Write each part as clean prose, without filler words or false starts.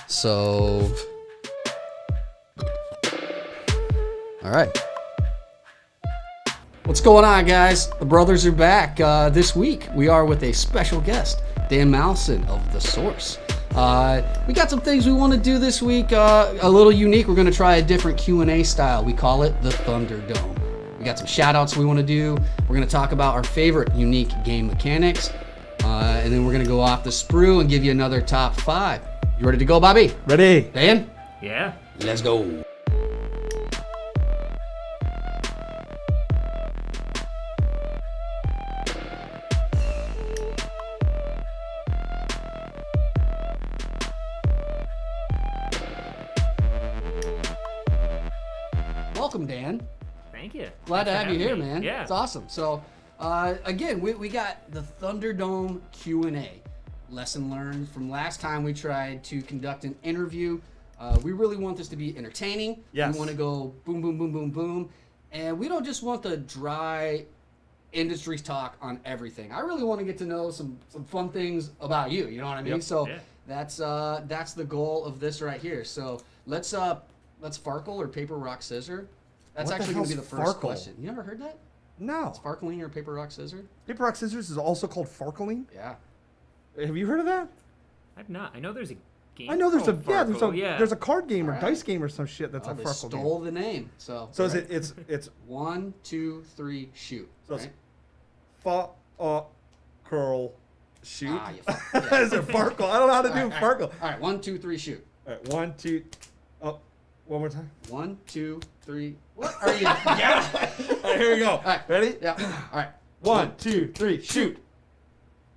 So, all right. What's going on, guys? The brothers are back. This week, we are with a special guest, Dan Mallison of The Source. We got some things we want to do this week, a little unique. We're going to try a different Q&A style. We call it the Thunderdome. We got some shout-outs we want to do. We're going to talk about our favorite unique game mechanics. And then we're going to go off the sprue and give you another top 5. You ready to go, Bobby? Ready. Dan? Yeah. Let's go. Welcome, Dan. Thank you. Glad to Thanks for have you here, having me. man. Yeah. It's awesome. So, again, we got the Thunderdome Q&A. Lesson learned from last time we tried to conduct an interview. We really want this to be entertaining. Yes. We want to go boom, boom, boom, boom, boom. And we don't just want the dry industry talk on everything. I really want to get to know some fun things about you. You know what I mean? Yep. So Yeah. that's the goal of this right here. So let's Farkle or paper, rock, scissor. That's What the actually going to be the hell's first Farkle? question. You ever heard that? No. Sparkling or paper, rock, scissor? Paper, rock, scissors is also called Farkling. Yeah. Have you heard of that? I've not. I know there's a game. I know there's called Farkle. there's a card game or Alright. dice game or some shit that's Oh, a they Farkle game. stole the name. So So right. it's 1, 2, 3, shoot. So it's right? curl shoot. Ah, you fuck- yeah. Is it Farkle? I don't know how to do Farkle. All right, 1, 2, 3, shoot. All right, 1, 2, oh, one more time. 1, 2, 3. What are you? Yeah. All right, here we go. All right, Ready? Yeah. All right. 1, 2, 3, shoot.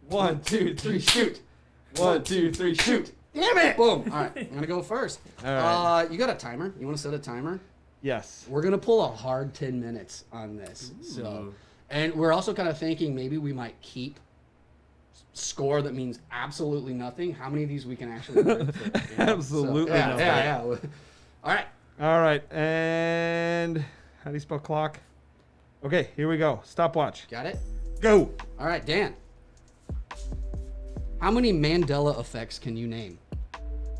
1, 2, 3, shoot. 1, 2, 3, shoot. Damn it! Boom. All right, I'm gonna go first. All right. You got a timer? You want to set a timer? Yes. We're gonna pull a hard 10 minutes on this. So, Ooh. and we're also kind of thinking maybe we might keep score that means absolutely nothing. How many of these we can actually win for, you know? Absolutely yeah, nothing. yeah. All right. All right, and how do you spell clock? Okay, here we go. Stopwatch. Got it? Go. All right, Dan. How many Mandela effects can you name?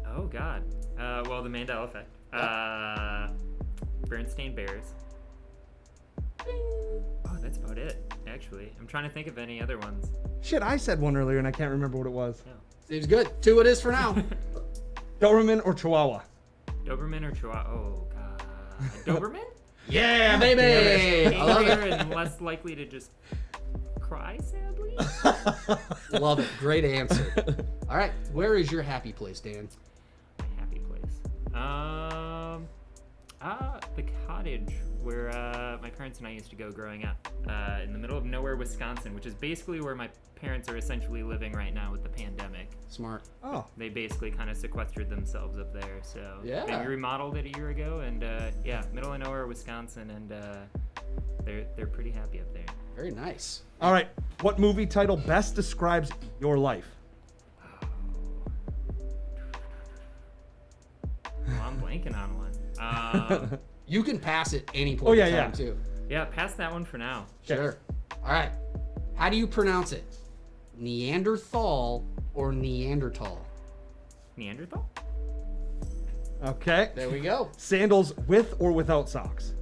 Oh God. Well, the Mandela effect. Bernstein Bears. Oh, that's about it. Actually, I'm trying to think of any other ones. Shit, I said one earlier and I can't remember what it was. No. Seems good. 2 it is for now. Doberman or Chihuahua? Doberman or Chihuahua? Oh God. Doberman? Yeah, baby. I love Angrier it. and less likely to just cry, sadly. Love it. Great answer. All right. Where is your happy place, Dan? My happy place. The cottage where my parents and I used to go growing up, in the middle of nowhere, Wisconsin, which is basically where my parents are essentially living right now with the pandemic. Smart. Oh, They basically kind of sequestered themselves up there. So Yeah. they remodeled it a year ago, and yeah, middle of nowhere, Wisconsin, and they're pretty happy up there. Very nice. all right. What movie title best describes your life? Well, I'm blanking on one. You can pass it any point Oh, yeah, in time, yeah. too. Yeah, pass that one for now. Sure. All right. How do you pronounce it? Neanderthal or Neanderthal? Neanderthal? Okay. There we go. Sandals with or without socks?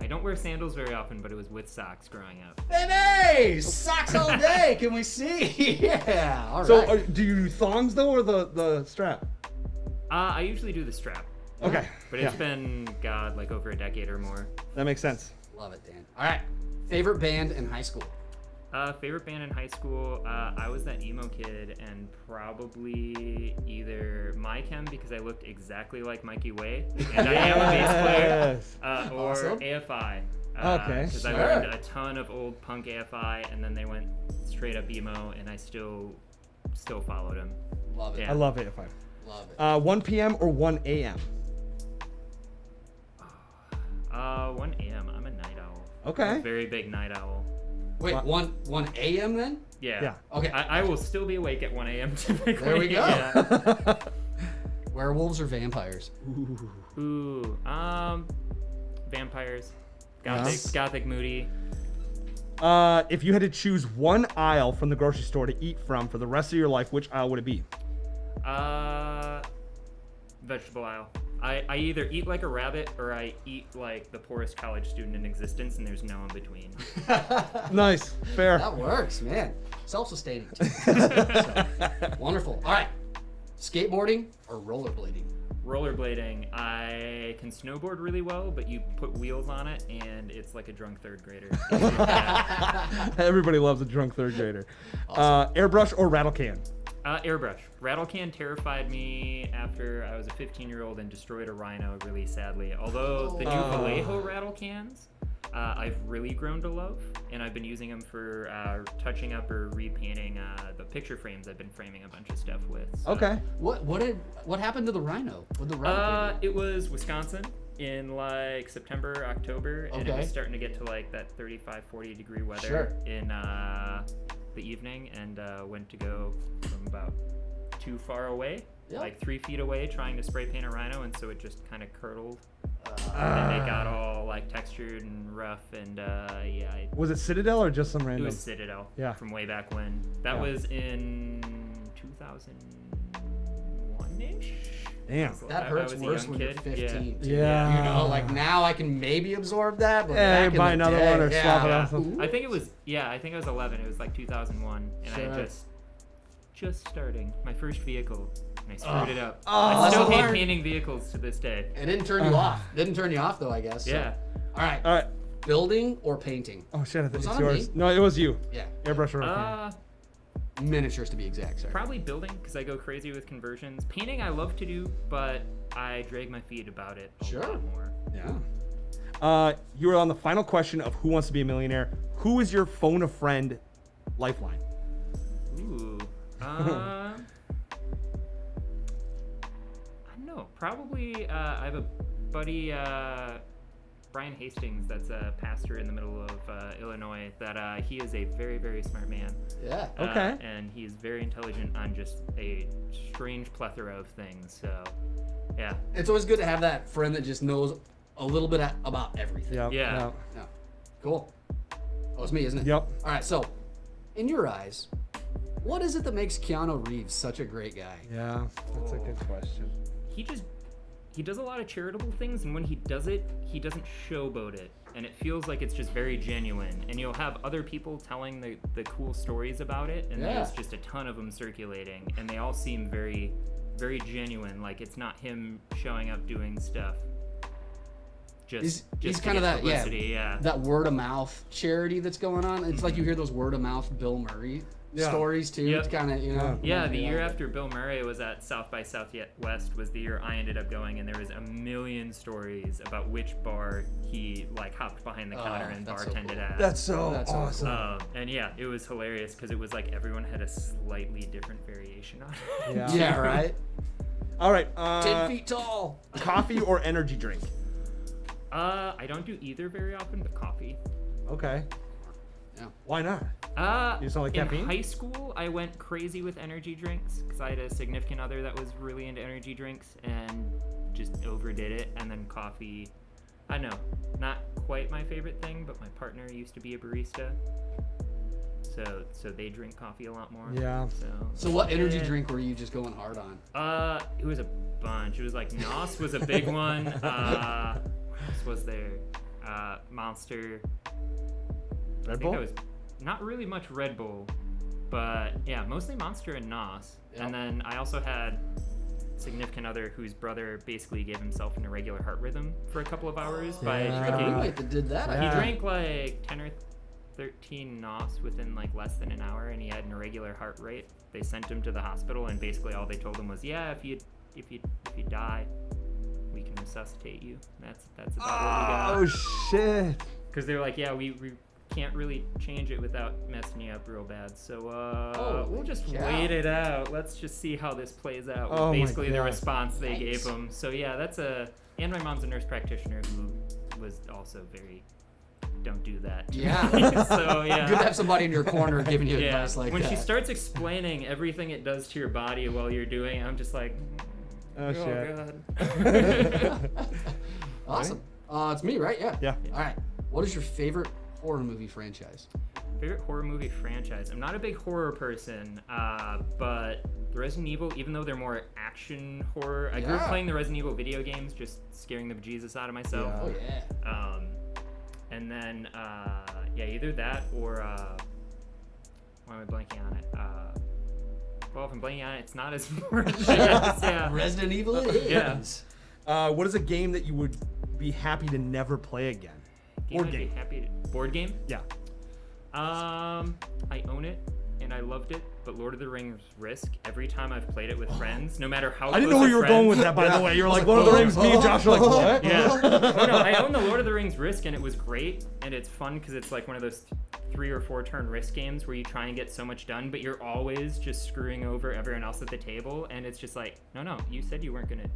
I don't wear sandals very often, but it was with socks growing up. Baby! Socks all day. Can we see? Yeah. All right. So, do you do thongs though, or the strap? I usually do the strap, Okay. but yeah, it's been, God, like over a decade or more. that makes sense. Love it, Dan. All right. Favorite band in high school? Favorite band in high school, I was that emo kid, and probably either My Chem because I looked exactly like Mikey Way, and I am a bass player, Yes. or Awesome. AFI. Okay, Because I sure. learned a ton of old punk AFI, and then they went straight up emo, and I still followed them. Love it. Yeah. I love AFI. Love it. 1 p.m. or 1 a.m. 1 a.m. I'm a night owl. Okay. Very big night owl. Wait, 1 a.m. then? Yeah. Yeah. Okay. I will still be awake at 1 a.m. typically. There we go. Yeah. Werewolves or vampires? Ooh. Vampires. Yes. Gothic moody. If you had to choose one aisle from the grocery store to eat from for the rest of your life, which aisle would it be? Vegetable aisle. I either eat like a rabbit or I eat like the poorest college student in existence, and there's no in between. Nice, fair. That works, man. Self-sustaining. Too. So, wonderful. All right. Skateboarding or rollerblading? Rollerblading. I can snowboard really well, but you put wheels on it, and it's like a drunk third grader. Everybody loves a drunk third grader. Awesome. Airbrush or rattle can? Airbrush. Rattle can terrified me after I was a 15-year-old and destroyed a rhino really sadly. Although the new Vallejo rattle cans, I've really grown to love, and I've been using them for touching up or repainting the picture frames I've been framing a bunch of stuff with. So. Okay. What happened to the rhino? What the rhino? It was Wisconsin in like September, October, and it Okay. was starting to get to like that 35, 40 degree weather Sure. in the evening, and went to go from about too far away, Yep. like 3 feet away, trying to spray paint a rhino, and so it just kind of curdled. And it got all like textured and rough, and Was it Citadel or just some it random? was Citadel. Yeah. From way back when. That Yeah. was in 2001-ish. Damn. That I hurts was a worse young when you're kid. 15. too. Yeah. You know, like now I can maybe absorb that, but Yeah, back in buy the another day, one or swap it Yeah. out. Something. I think it was 11. It was like 2001, and Sure. I just starting my first vehicle, and I screwed it up. Oh, I that's still hate hard. painting vehicles to this day. It didn't turn you off. Didn't turn you off though, I guess. so. Yeah. All right. All right. Building or painting? Oh shit! I think Was it's that on yours. me? No, it was you. Yeah. Airbrush or rattle can. Miniatures to be exact. Sorry. Probably building, because I go crazy with conversions. Painting I love to do, but I drag my feet about it a Sure. lot more. Yeah. You are on the final question of Who Wants to Be a Millionaire. Who is your phone a friend lifeline? Ooh. I don't know. Probably I have a buddy, Brian Hastings, that's a pastor in the middle of Illinois, that he is a very, very smart man. Yeah. Okay. And he's very intelligent on just a strange plethora of things. So, yeah. It's always good to have that friend that just knows a little bit about everything. Yep. Yeah. Yeah. Cool. Oh, it's me, isn't it? Yep. All right. So, in your eyes, what is it that makes Keanu Reeves such a great guy? Yeah. That's a good question. He does a lot of charitable things, and when he does it, he doesn't showboat it, and it feels like it's just very genuine. And you'll have other people telling the cool stories about it, and Yeah. there's just a ton of them circulating, and they all seem very, very genuine. Like it's not him showing up doing stuff. He's Just to kind of get that publicity, yeah. that word of mouth charity that's going on. It's like you hear those word of mouth Bill Murray Yeah. stories too. Yep. It's kind of Yeah, the year after Bill Murray was at South by Southwest was the year I ended up going, and there was a million stories about which bar he like hopped behind the counter and that's so bartended cool. at. That's so That's so awesome. And yeah, it was hilarious because it was like everyone had a slightly different variation on it. Yeah. Yeah, right. All right. 10 feet tall. Coffee or energy drink? I don't do either very often, but coffee. Okay. Yeah. Why not? You just don't like in caffeine? high school, I went crazy with energy drinks because I had a significant other that was really into energy drinks and just overdid it. And then coffee, I don't know, not quite my favorite thing, but my partner used to be a barista, so they drink coffee a lot more. Yeah. So what energy Yeah. drink were you just going hard on? It was a bunch. It was like Nos was a big one. What else was there? Monster. I Red think Bull? that was not really much Red Bull, but yeah, mostly Monster and Nos. Yep. And then I also had a significant other whose brother basically gave himself an irregular heart rhythm for a couple of hours by Yeah. I had a drinking. roommate that did that. I Yeah. He think. drank like 10 or 13 Nos within like less than an hour, and he had an irregular heart rate. They sent him to the hospital, and basically all they told him was, "Yeah, if you die, we can resuscitate you." That's about what we got. Oh shit. Because they were like, "Yeah, we can't really change it without messing you up real bad. So Holy we'll just cow. wait it out. Let's just see how this plays out." Was Oh my basically the God. response they Yikes. gave him. So yeah, and my mom's a nurse practitioner who was also very, don't do that. Yeah. So yeah. Good to have somebody in your corner giving you Yeah. advice like when that. she starts explaining everything it does to your body while you're doing it, I'm just like, Oh shit. God. Awesome. It's me, right? Yeah. Yeah. All right. What is your favorite horror movie franchise? Favorite horror movie franchise? I'm not a big horror person, but the Resident Evil, even though they're more action horror, I grew up Yeah. playing the Resident Evil video games, just scaring the bejesus out of myself. Oh yeah. And then, either that or, why am I blanking on it? Well, if I'm blanking on it, it's not as important. Yeah. Resident Evil it Yeah. is. What is a game that you would be happy to never play again? Board I'd be game. happy to, board game? Yeah. I own it and I loved it, but Lord of the Rings Risk, every time I've played it with friends, no matter how I didn't close know where of you were friends- going with that, by the way. You were I was like, like, Lord of the Rings, me and Josh are like, what? Yeah. Oh, no, I own the Lord of the Rings Risk, and it was great, and it's fun because it's like one of those 3 or 4 turn Risk games where you try and get so much done, but you're always just screwing over everyone else at the table, and it's just like, no, you said you weren't gonna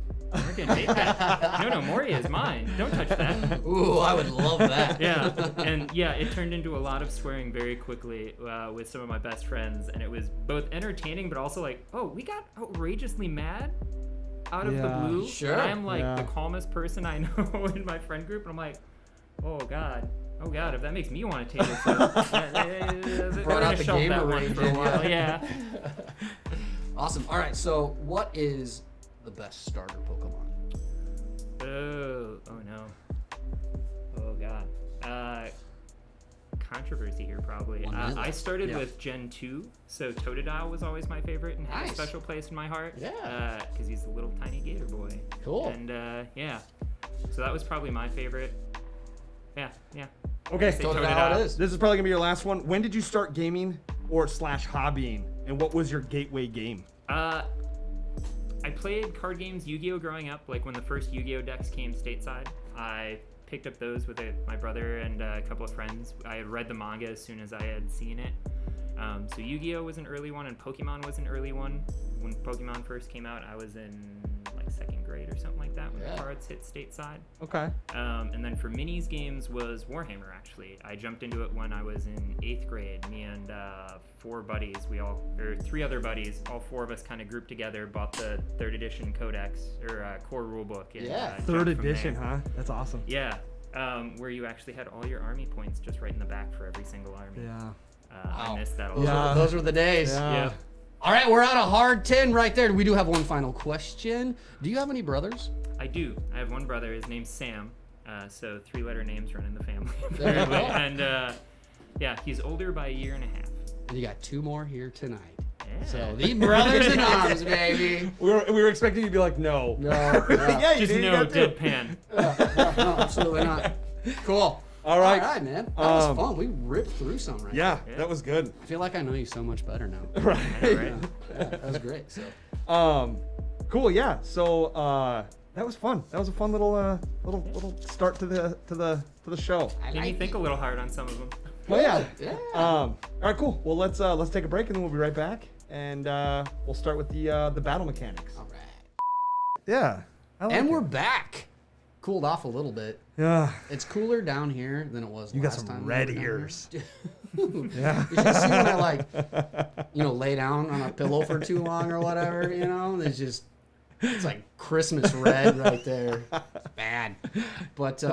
take that. No, Moria is mine. Don't touch that. Ooh, I would love that. Yeah, and yeah, it turned into a lot of swearing very quickly with some of my best friends, and it was both entertaining, but also like, oh, we got outrageously mad out of the Yeah. blue. Sure. And I'm like Yeah. the calmest person I know in my friend group, and I'm like, oh god, if that makes me want to table flip, we're Brought out gonna the shelf gamer that one rage for a in while. ya. Yeah. Awesome. All right. So, what is the best starter Pokemon? Oh no. Oh god. Controversy here probably. 1 minute I left. started Yeah. with Gen 2, so Totodile was always my favorite and had Nice. a special place in my heart. Yeah. Because he's a little tiny gator boy. Cool. And yeah. So that was probably my favorite. Yeah. Okay. Say Totodile Totodile. it is. This is probably going to be your last one. When did you start gaming or / hobbying? And what was your gateway game? I played card games, Yu-Gi-Oh! Growing up. Like when the first Yu-Gi-Oh! Decks came stateside, I picked up those with my brother and a couple of friends. I had read the manga as soon as I had seen it. So Yu-Gi-Oh! Was an early one, and Pokemon was an early one. When Pokemon first came out, I was in like 2nd grade or something like that when Yeah. the cards hit stateside. Okay. And then for minis games was Warhammer, actually. I jumped into it when I was in 8th grade. Me and 4 buddies, 3 other buddies, all 4 of us kind of grouped together, bought the 3rd edition codex, or core rulebook. And, Yeah. jumped 3rd from edition, there. huh? That's awesome. Yeah, where you actually had all your army points just right in the back for every single army. Yeah. I missed that a Those, lot. Yeah. those were the days. Yeah. All right, we're at a hard 10 right there. We do have one final question. Do you have any brothers? I do. I have one brother. His name's Sam. So 3-letter names run in the family. There you go. And yeah, he's older by a year and a half. And you got 2 more here tonight. Yeah. So the brothers in arms, baby. We were expecting you to be like, no. No, Yeah, you Just did. You no got two. deadpan. no, absolutely not. Cool. All right. All right, man. That was Um, fun. We ripped through some right Yeah, Yeah. that was good. I feel like I know you so much better now. Right. All right. Yeah, that was great. So, Cool. Yeah. So that was fun. That was a fun little start to the show. I Made me think a little hard on some of them. Well, yeah. Yeah. All right. Cool. Well, let's take a break and then we'll be right back, and we'll start with the battle mechanics. All right. Yeah. I like And it. we're back. Cooled off a little bit. Yeah. It's cooler down here than it was You got last some time. red we were down ears. here. Yeah. You should see when I lay down on a pillow for too long or whatever, it's like Christmas red right there. It's bad. But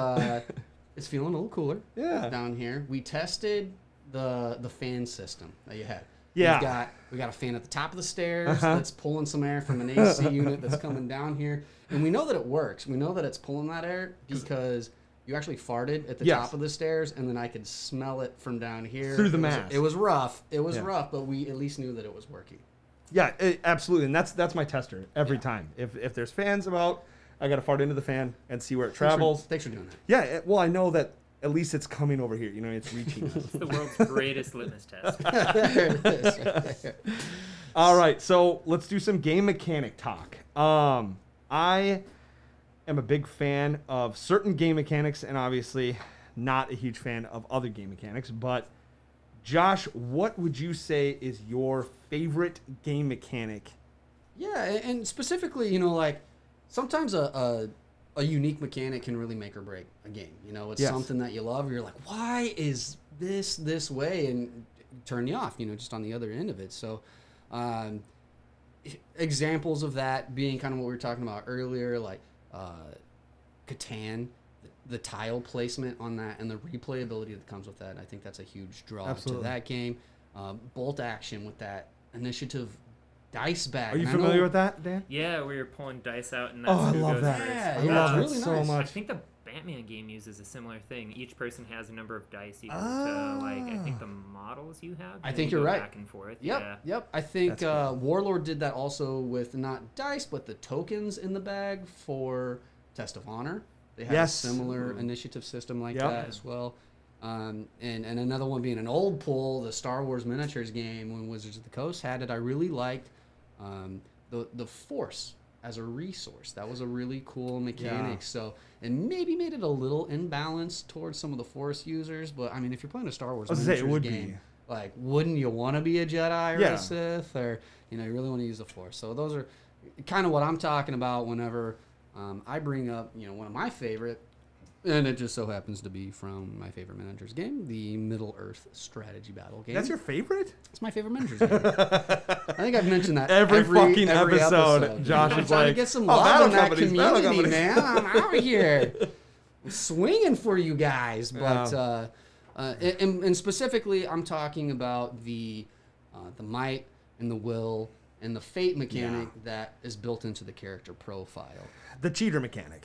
it's feeling a little cooler Yeah. down here. We tested the fan system that you had. Yeah. We got a fan at the top of the stairs that's pulling some air from an AC unit that's coming down here. And we know that it works. We know that it's pulling that air because you actually farted at the Yes. top of the stairs, and then I could smell it from down here. Through the It was- mask. It was rough. It was Yeah. rough, but we at least knew that it was working. Yeah, absolutely, and that's my tester every time. If there's fans about, I gotta fart into the fan and see where it travels. Thanks for doing that. Yeah, well, I know that at least it's coming over here. It's reaching us. It's the world's greatest litmus test. There it is, right there. All right, so let's do some game mechanic talk. I am a big fan of certain game mechanics, and obviously not a huge fan of other game mechanics. But Josh, what would you say is your favorite game mechanic? Yeah, and specifically, sometimes a unique mechanic can really make or break a game. It's Yes. something that you love. You're like, why is this way? And turn you off. Just on the other end of it. So, examples of that being kind of what we were talking about earlier, like Catan. the tile placement on that and the replayability that comes with that, I think that's a huge draw Absolutely. to that game. Bolt action with that initiative dice bag. Are you And I familiar know- with that, Dan? Yeah, where you're pulling dice out and Oh, that's I who love goes that. first. Yeah, I yeah, love it's it really so nice. I much. think the Batman game uses a similar thing. Each person has a number of dice equal to like I think the models you have. I and think you you're go right. Back and forth. Yep, Yeah. yep. I think That's cool. Warlord did that also with not dice, but the tokens in the bag for Test of Honor. They had Yes. a similar initiative system like Yep. that as well. And another one being an old pull, the Star Wars miniatures game when Wizards of the Coast had it. I really liked the Force as a resource. That was a really cool mechanic. Yeah. So, and maybe made it a little imbalanced towards some of the Force users. But I mean, if you're playing a Star Wars I was gonna say, it miniatures would be. game, like, wouldn't you want to be a Jedi or Yeah. a Sith, or you really want to use the Force? So those are kind of what I'm talking about whenever I bring up one of my favorite, and it just so happens to be from my favorite miniatures game, the Middle Earth strategy battle game. That's your favorite? It's my favorite miniatures game. I think I've mentioned that Every fucking episode, Josh I'm is trying to like, get some "Oh, love battle in that companies, battle community, companies." man. I'm out here. I'm swinging for you guys, but and specifically, I'm talking about the might and the will and the fate mechanic that is built into the character profile. The cheater mechanic.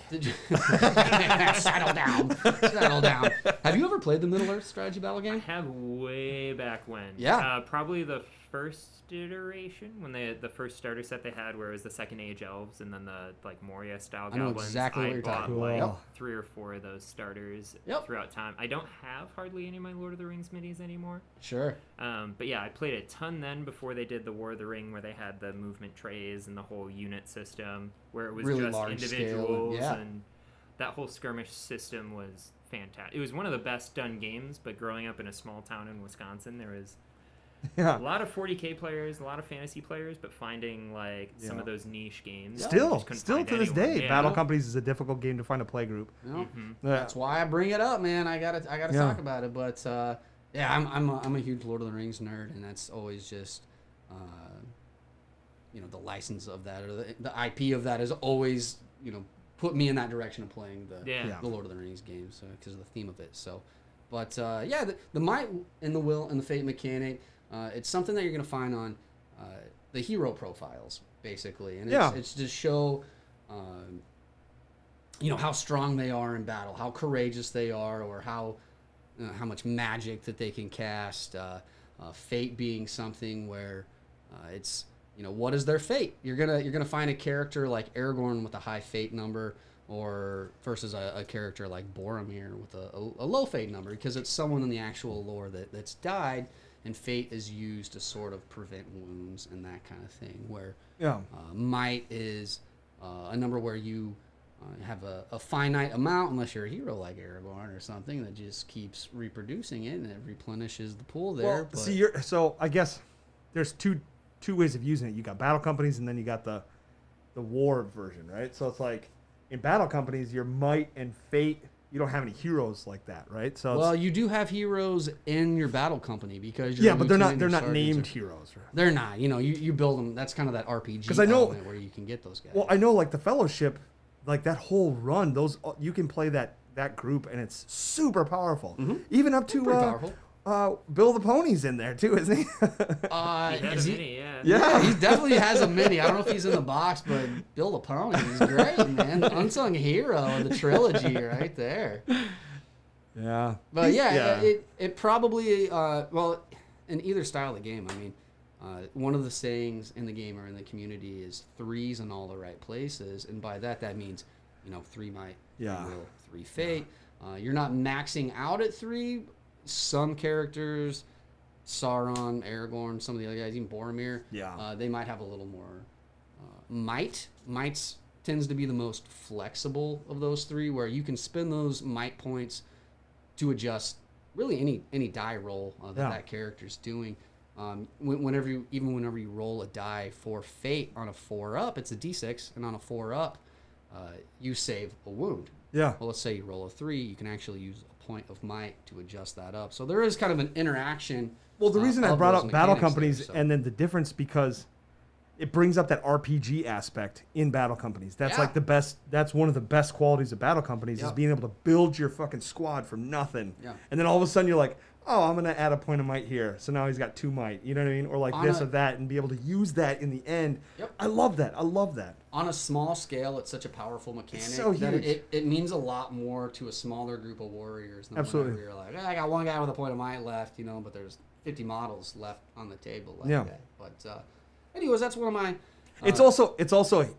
Settle down. Settle down. Have you ever played the Middle Earth strategy battle I game? have way back when. Yeah. Probably the first iteration when the first starter set they had, where it was the Second Age elves and then the like Moria style I know goblins. exactly what you're bought talking about. like Yep. 3 or 4 of those starters Yep. throughout time. I don't have hardly any of my Lord of the Rings minis anymore. Sure. But yeah, I played a ton then before they did the War of the Ring, where they had the movement trays and the whole unit system, where it was Really just large scale, individuals, yeah. and that whole skirmish system was fantastic. It was one of the best done games. But growing up in a small town in Wisconsin, there was a Yeah. lot of 40K players, a lot of fantasy players, but finding like some Yeah. of those niche games, Still just couldn't to find this anyone. day, Yeah. Battle Companies is a difficult game to find a play group. You know? Mhm. That's why I bring it up, man. I gotta Yeah. talk about it. But yeah, I'm a huge Lord of the Rings nerd, and that's always just the license of that, or the IP of that has always put me in that direction of playing Yeah. the Lord of the Rings games because of the theme of it. So, but yeah, the might and the will and the fate mechanic, it's something that you're gonna find on the hero profiles basically, and Yeah. it's to show. How strong they are in battle, how courageous they are, or how much magic that they can cast. Fate being something where it's what is their fate? You're gonna find a character like Aragorn with a high fate number, or versus a character like Boromir with a low fate number, because it's someone in the actual lore that's died, and fate is used to sort of prevent wounds and that kind of thing. Where Yeah. might is a number where you have a finite amount, unless you're a hero like Aragorn or something that just keeps reproducing it and it replenishes the pool there. Well, but see, so I guess there's two ways of using it. You got Battle Companies, and then you got the war version, right? So it's like in Battle Companies, your might and fate, you don't have any heroes like that, right? So well, it's, you do have heroes in your battle company because yeah, but they're not sergeants named are- heroes. Right? They're not. You build them. That's kind of that RPG 'Cause I know- element where you can get those guys. Well, I know like the Fellowship, like that whole run, those you can play that group, and it's super powerful. Even up to Pretty powerful. Bill the Pony's in there too, isn't he? He had is a he- mini, yeah. Yeah. He definitely has a mini. I don't know if he's in the box, but Bill the Pony is great, man. Unsung hero of the trilogy right there. Yeah. But yeah, yeah. it probably well, in either style of game. I mean, one of the sayings in the game or in the community is 3's in all the right places, and by that means 3 might, 3 Yeah. will, 3 fate. You're not maxing out at 3. Some characters, Sauron, Aragorn, some of the other guys, even Boromir, Yeah. they might have a little more might. Might tends to be the most flexible of those 3, where you can spend those might points to adjust really any die roll that character's doing. Whenever you roll a die for fate on a 4-up, it's a d6, and on a 4-up, you save a wound. Yeah. Well, let's say you roll a 3, you can actually use a point of might to adjust that up. So there is kind of an interaction. Well, the reason I of brought those up Battle mechanics Companies there, so. and then the difference, because it brings up that RPG aspect in Battle Companies. That's Yeah. like the best. That's one of the best qualities of Battle Companies is Yep. being able to build your fucking squad from nothing. Yeah. And then all of a sudden you're like, oh, I'm gonna add a point of might here. So now he's got 2 might. You know what I mean? Or like On this a- or that, and be able to use that in the end. Yep. I love that. I love that. On a small scale, it's such a powerful mechanic so that huge. it means a lot more to a smaller group of warriors than Absolutely. whenever you're like, I got one guy with a point of might left, but there's 50 models left on the table like Yeah. that. But anyways, that's one of my. It's also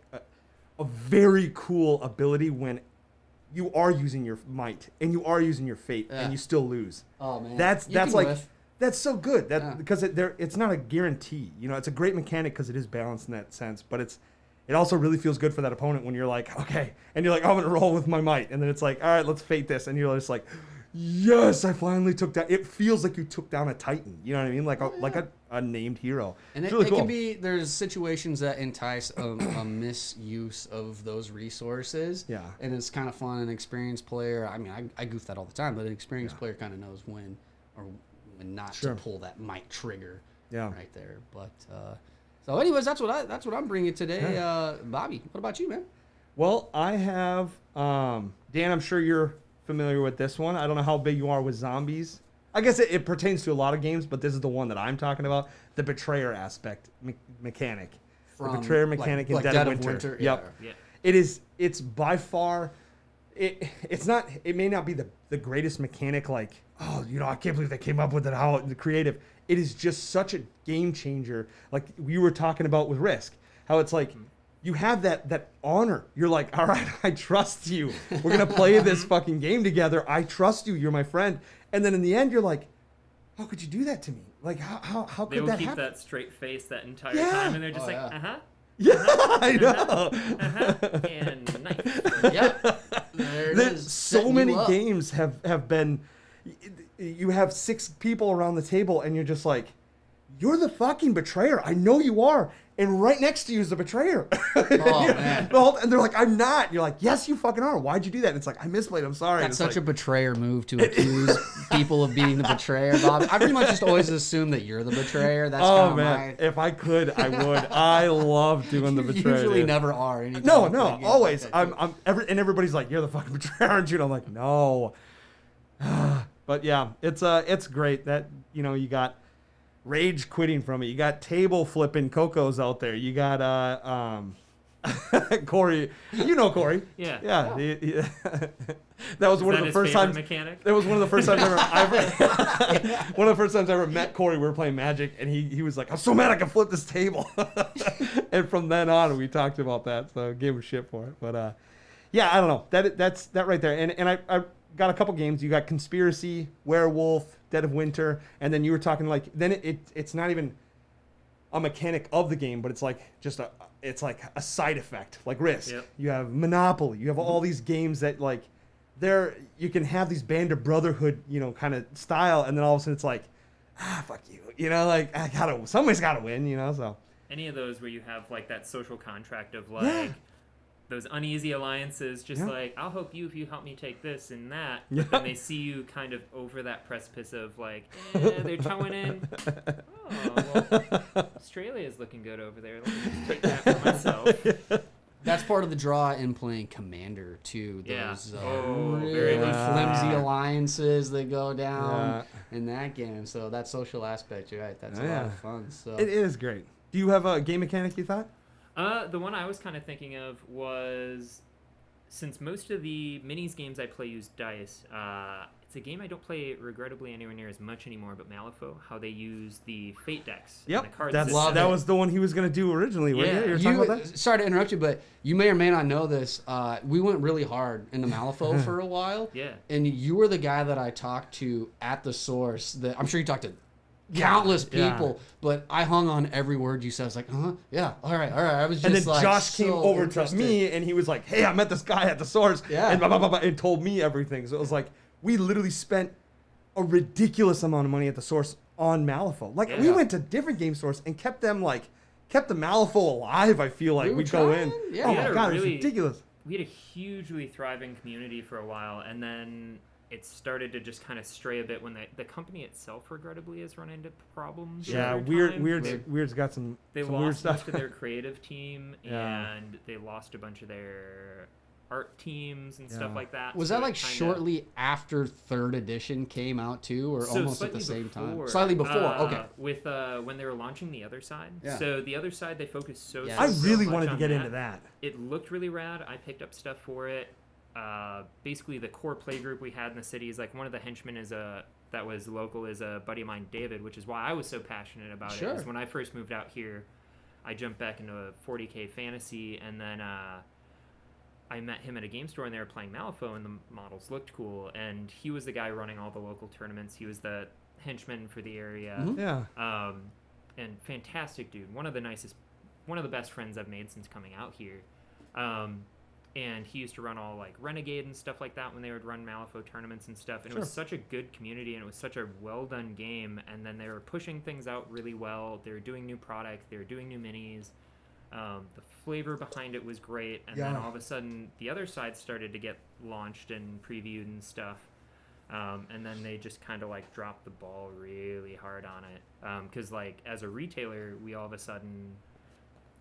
a very cool ability when you are using your might and you are using your fate Yeah. and you still lose. Oh man, That's You can like whiff. that's so good. That Yeah. because it's not a guarantee. It's a great mechanic because it is balanced in that sense. But it also really feels good for that opponent when you're like, okay, and you're like, I'm gonna roll with my might, and then it's like, all right, let's fate this, and you're just like, yes, I finally took down. It feels like you took down a titan. You know what I mean? Like a named hero. And It's it, really it cool. can be there's situations that entice a misuse of those resources. Yeah. And it's kind of fun. An experienced player, I mean, I goof that all the time, but an experienced player kind of knows when or when not Sure. to pull that might trigger. Yeah. Right there. But so, anyways, that's what I'm bringing today. Bobby, what about you, man? Well, I have Dan. I'm sure you're familiar with this one. I don't know how big you are with zombies. I guess it pertains to a lot of games, but this is the one that I'm talking about. The betrayer aspect mechanic. The betrayer mechanic in like Dead of Winter. Yep. Yeah. It's by far it's not, it may not be the greatest mechanic, like, oh, I can't believe they came up with it, how the creative. It is just such a game changer. Like we were talking about with Risk, how it's like you have that honor. You're like, all right, I trust you. We're gonna play this fucking game together. I trust you. You're my friend. And then in the end, you're like, how could you do that to me? Like, how They could will that keep happen? that straight face that entire Yeah. time, and they're just Oh, like, yeah. uh-huh, Yeah, I know. and knife. Yep. There it There's is, so setting many you up. games have been. You have 6 people around the table, and you're just like, you're the fucking betrayer. I know you are. And right next to you is the betrayer. Oh, man. And they're like, I'm not. And you're like, yes, you fucking are. Why'd you do that? And it's like, I misplayed. I'm sorry. That's And such it's a like, betrayer move to accuse people of being the betrayer, Bob. I pretty much just always assume that you're the betrayer. That's oh kind man, of if I could, I would. I love doing the my. betrayer. Usually dude. never are. anytime No, I play no, games always. like that, too. And everybody's like, you're the fucking betrayer, aren't you? And I'm like, no. But yeah, it's great that you got rage quitting from it. You got table flipping Cocos out there. You got Corey. Corey. Yeah. Yeah. That was one of the his first favorite times. mechanic? That was one of the first times one of the first times I ever met Corey. We were playing Magic, and he was like, "I'm so mad I can flip this table." And from then on, we talked about that. So I gave him shit for it. But yeah, I don't know. That's that right there. And I got a couple games. You got Conspiracy, Werewolf, Dead of Winter, and then you were talking like then it's not even a mechanic of the game, but it's like just it's like a side effect, like Risk. Yep. You have Monopoly. You have all these games that like you can have these band of brotherhood, kind of style, and then all of a sudden it's like, fuck you, like somebody's gotta win, so. Any of those where you have like that social contract of Yeah. like those uneasy alliances, just Yeah. like, I'll help you if you help me take this and that. Yeah. But then they see you kind of over that precipice of like, they're towing in. Oh, well, Australia's looking good over there. Let me just take that for myself. That's part of the draw in playing Commander too. Yeah. Those Oh, really very much so. flimsy alliances that go down Yeah. in that game. So that social aspect, you're right. That's a Oh, lot yeah. of fun. So It is great. Do you have a game mechanic you thought? The one I was kind of thinking of was, since most of the minis games I play use dice, it's a game I don't play regrettably anywhere near as much anymore, but Malifaux, how they use the Fate decks and the card system. Love that it. was the one he was gonna do originally. Weren't Yeah. you? You were talking about that? Sorry to interrupt you, but you may or may not know this. We went really hard into Malifaux for a while. Yeah. And you were the guy that I talked to at the source. That I'm sure you talked to countless Yeah. people, but I hung on every word you said. I was like, yeah, all right. I was just And then like, Josh came so over interested. to me and he was like, "Hey, I met this guy at the source," Yeah. and blah, blah, blah, blah, and told me everything. So it was like we literally spent a ridiculous amount of money at the source on Malifaux. Like we Yeah. went to different game stores and kept the Malifaux alive. I feel like We were we'd go in. trying, yeah. Oh We my had a god, it was really- ridiculous. We had a hugely thriving community for a while, and then it started to just kind of stray a bit when the company itself regrettably has run into problems. Yeah, over time. Weird's got some They some weird lost stuff. most of their creative team, Yeah. and they lost a bunch of their art teams and stuff Yeah. like that. Was so that it like kinda- shortly after third edition came out too, or So almost at the slightly same time? before, Slightly before. Okay. With when they were launching the other side. Yeah. So the other side, they focused so. Yeah. so, I so really much wanted to on get into that. It looked really rad. I picked up stuff for it. Basically, the core play group we had in the city is like one of the henchmen that was local is a buddy of mine, David, which is why I was so passionate about Sure. it. Is when I first moved out here, I jumped back into a 40K fantasy, and then I met him at a game store, and they were playing Malifaux, and the models looked cool. And he was the guy running all the local tournaments. He was the henchman for the area. Mhm. Yeah. And fantastic dude. One of the best friends I've made since coming out here. And he used to run all like Renegade and stuff like that when they would run Malifaux tournaments and stuff. And it was such a good community, and it was such a well done game. And then they were pushing things out really well. They were doing new product. They were doing new minis. The flavor behind it was great. And then Yeah. all of a sudden, the other side started to get launched and previewed and stuff. And then they just kind of like dropped the ball really hard on it. Because like as a retailer, we all of a sudden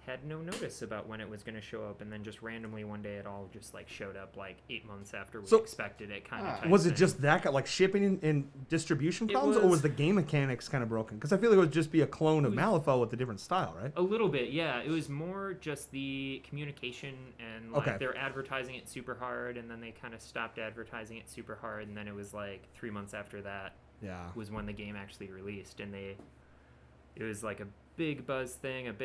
had no notice about when it was going to show up, and then just randomly one day it all just like showed up like 8 months after we So- expected it kind Ah. of. Was it just that like shipping and distribution It problems, or was- was the game mechanics kind of broken? Because I feel like it would just be a clone of It Malifaux with a different style, right? a little bit? Yeah, it was more just the communication, and like Okay. they're advertising it super hard, and then they kind of stopped advertising it super hard, and then it was like 3 months after that Yeah. was when the game actually released, and it was like a big buzz thing, and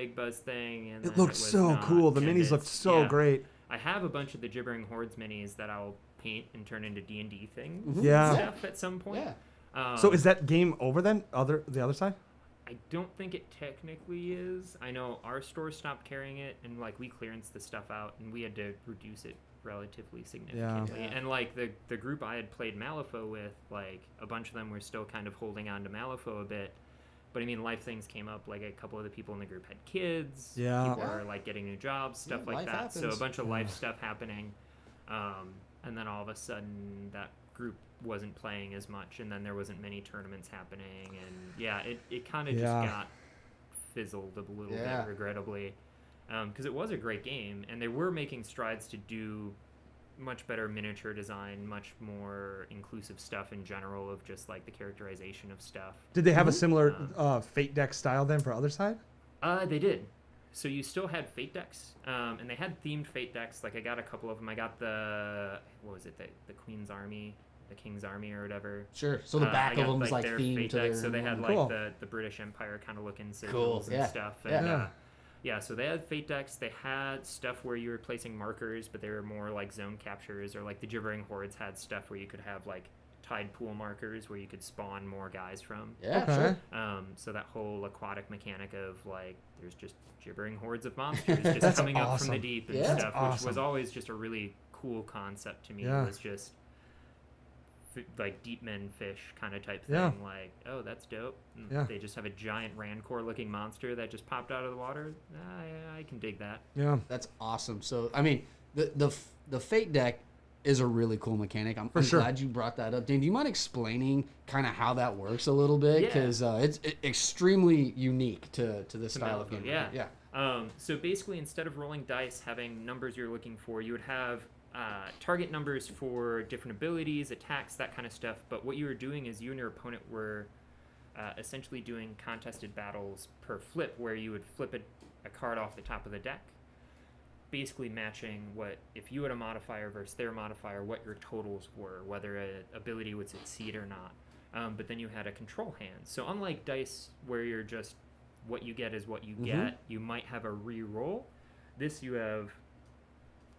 It then looked was so not, cool. The and minis looked it's- so yeah. great. I have a bunch of the Gibbering Hordes minis that I'll paint and turn into D&D things Mhm. and Yeah. stuff at some point. Yeah. So is that game over then? The other side? I don't think it technically is. I know our store stopped carrying it, and like we clearanced the stuff out, and we had to reduce it relatively significantly. Yeah. And like the group I had played Malifaux with, like a bunch of them were still kind of holding on to Malifaux a bit. But I mean, life things came up. Like a couple of the people in the group had kids. Yeah. People Yeah. are like getting new jobs, stuff Yeah, like life that. So happens. a bunch of life Yeah. stuff happening. And then all of a sudden, that group wasn't playing as much, and then there wasn't many tournaments happening, and yeah, it kind of Yeah. just got fizzled a little Yeah. bit, regrettably, because it was a great game, and they were making strides to do much better miniature design, much more inclusive stuff in general of just like the characterization of stuff. Did they have a Mhm. similar Fate deck style then for other side? They did. So you still had fate decks, and they had themed fate decks. Like I got a couple of them. I got what was it, the Queen's Army, the King's Army, or whatever. Sure. So the back I of got, them's like their themed fate to decks. their. So they had like Cool. the British Empire kind of looking Cool, sigils yeah, and stuff. yeah. And, Yeah. yeah, so they had fate decks. They had stuff where you were placing markers, but they were more like zone captures, or like the Gibbering Hordes had stuff where you could have like tide pool markers where you could spawn more guys from. Yeah. Okay. Sure. So that whole aquatic mechanic of like there's just gibbering hordes of monsters just That's coming up from awesome. the deep and Yeah. That's stuff, which was awesome. always just a really cool concept to me. Yeah. It was just like deep men fish kind of type thing. Yeah. Like, oh, that's dope. And Yeah. They just have a giant Rancor looking monster that just popped out of the water. I can dig that. Yeah. That's awesome. So I mean, the Fate deck is a really cool mechanic. I'm sure. glad you brought that up. Dan, do you mind explaining kind of how that works a little bit? Yeah. Because it's extremely unique to this To style of Malifaux, game. yeah. Yeah. So basically, instead of rolling dice, having numbers you're looking for, you would have target numbers for different abilities, attacks, that kind of stuff. But what you were doing is you and your opponent were essentially doing contested battles per flip, where you would flip a card off the top of the deck, basically matching what, if you had a modifier versus their modifier, what your totals were, whether an ability would succeed or not. But then you had a control hand. So unlike dice, where you're just what you get is what you get, you might have a re-roll. This you have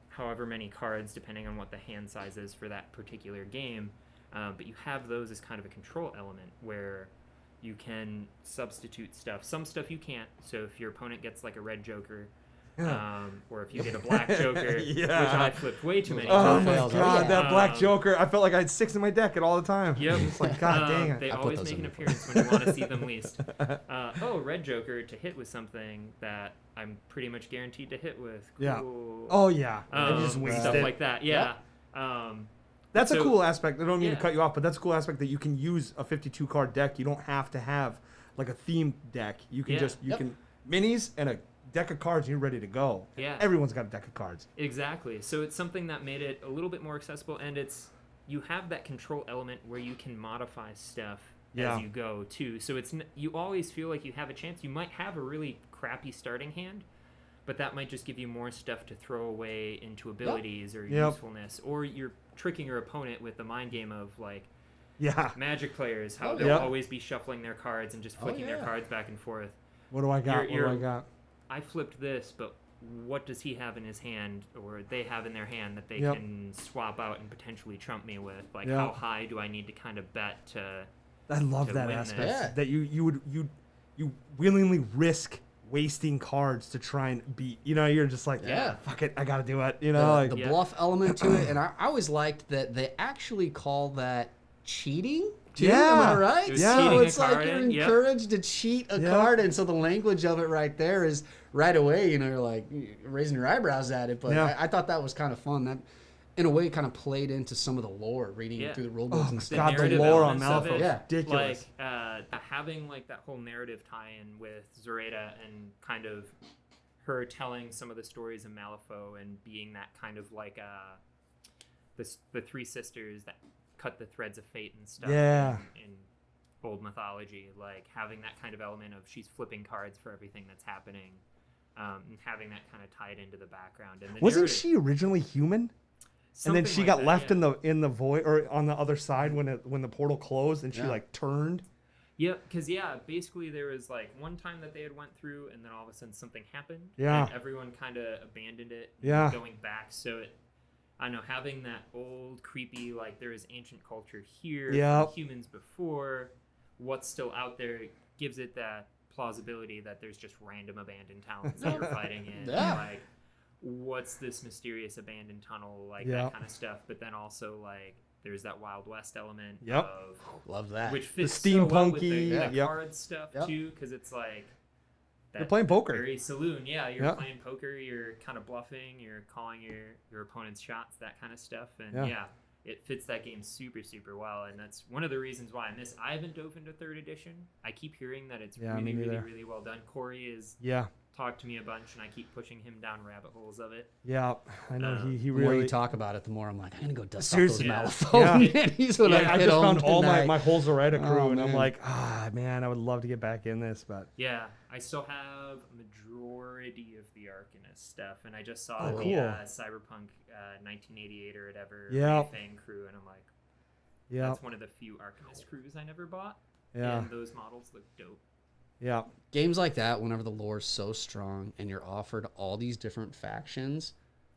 however many cards, depending on what the hand size is for that particular game. But you have those as kind of a control element where you can substitute stuff. Some stuff you can't. So if your opponent gets like a red joker, or if you get a black joker, Yeah. which I flipped way too many Oh times. my fails. god, Yeah. that black Um, Joker! I felt like I had 6 in my deck at all the time. Yep. It's like, god dang it. They I put always those make in an before. appearance when you want to see them least. Red Joker to hit with something that I'm pretty much guaranteed to hit with. Yeah. Cool. Oh yeah. I just Stuff wasted. like that. Yeah. That's a So- cool aspect. I don't mean to Yeah. cut you off, but that's a cool aspect that you can use a 52 card deck. You don't have to have like a themed deck. You can Yeah. Yep. can minis and a deck of cards and you're ready to go. Yeah. Everyone's got a deck of cards. Exactly. So it's something that made it a little bit more accessible, and you have that control element where you can modify stuff Yeah. as you go too. So you always feel like you have a chance. You might have a really crappy starting hand, but that might just give you more stuff to throw away into abilities or Yep. usefulness, or you're tricking your opponent with the mind game of like Yeah. Magic players, how Oh, they'll yeah. always be shuffling their cards and just flicking their yeah. cards back and forth. What do I got? You're- What do I got? I flipped this, but what does he have in his hand, or they have in their hand that they Yep. can swap out and potentially trump me with? Like, Yeah. how high do I need to kind of bet to? I love to that win aspect. this. Yeah. That you willingly risk wasting cards to try and beat. You know, you're just like, Yeah. fuck it, I gotta do it. You know, like, the Yeah. bluff element to it, and I always liked that they actually call that cheating. Too. Yeah. Am I right? It was Yeah. So cheating it's a like card you're in, yep. encouraged to cheat a Yep. card, and so the language of it right there is right away. You know, you're like raising your eyebrows at it, but Yeah. I thought that was kind of fun. That, in a way, kind of played into some of the lore, reading Yeah. through the rule books Oh and my stuff. God, the narrative lore on elements of Malifaux it, Yeah. ridiculous. Like having like that whole narrative tie-in with Zoraida and kind of her telling some of the stories of Malifaux and being that kind of like the three sisters that cut the threads of fate and stuff. Yeah. In old mythology, like having that kind of element of she's flipping cards for everything that's happening, and having that kind of tied into the background. And the Wasn't narrative- she originally human? And then something she like got that, left yeah. in the void or on the other side when the portal closed and she Yeah. like turned. Yeah, because basically there was like one time that they had went through, and then all of a sudden something happened. Yeah. And everyone kind of abandoned it. Yeah. Going back, so I don't know, having that old creepy like there is ancient culture here, from Yep. humans before, what's still out there gives it that plausibility that there's just random abandoned towns that you're fighting in. Yeah. Like, what's this mysterious abandoned tunnel? Like Yeah. that kind of stuff. But then also like there's that Wild West element Yep. of Love that. which fits so well with steampunky- the Yep. card stuff Yep. too, because it's like You're playing poker. very saloon. Yeah, you're Yep. playing poker. You're kind of bluffing. You're calling your opponent's shots, that kind of stuff. And Yeah. yeah, it fits that game super super well. And that's one of the reasons why I haven't dove into third edition. I keep hearing that it's Yeah, really me really neither. really well done. Corey has Yeah. talked to me a bunch, and I keep pushing him down rabbit holes of it. Yeah. I know he the more really you talk about it, the more I'm like, I'm gonna go dust Seriously. off those Yeah. Malifaux minis when Yeah, I I get just home found all tonight. my whole Zoraida crew Oh, and I'm man. like, man, I would love to get back in this, but Yeah, I still have a majority of the Arcanist stuff, and I just saw Oh, the cool. Cyberpunk 1988 or whatever Yep. Fang crew, and I'm like, yeah. that's one of the few Arcanist crews I never bought. Yeah. And those models look dope. Yeah. Games like that, whenever the lore is so strong and you're offered all these different factions,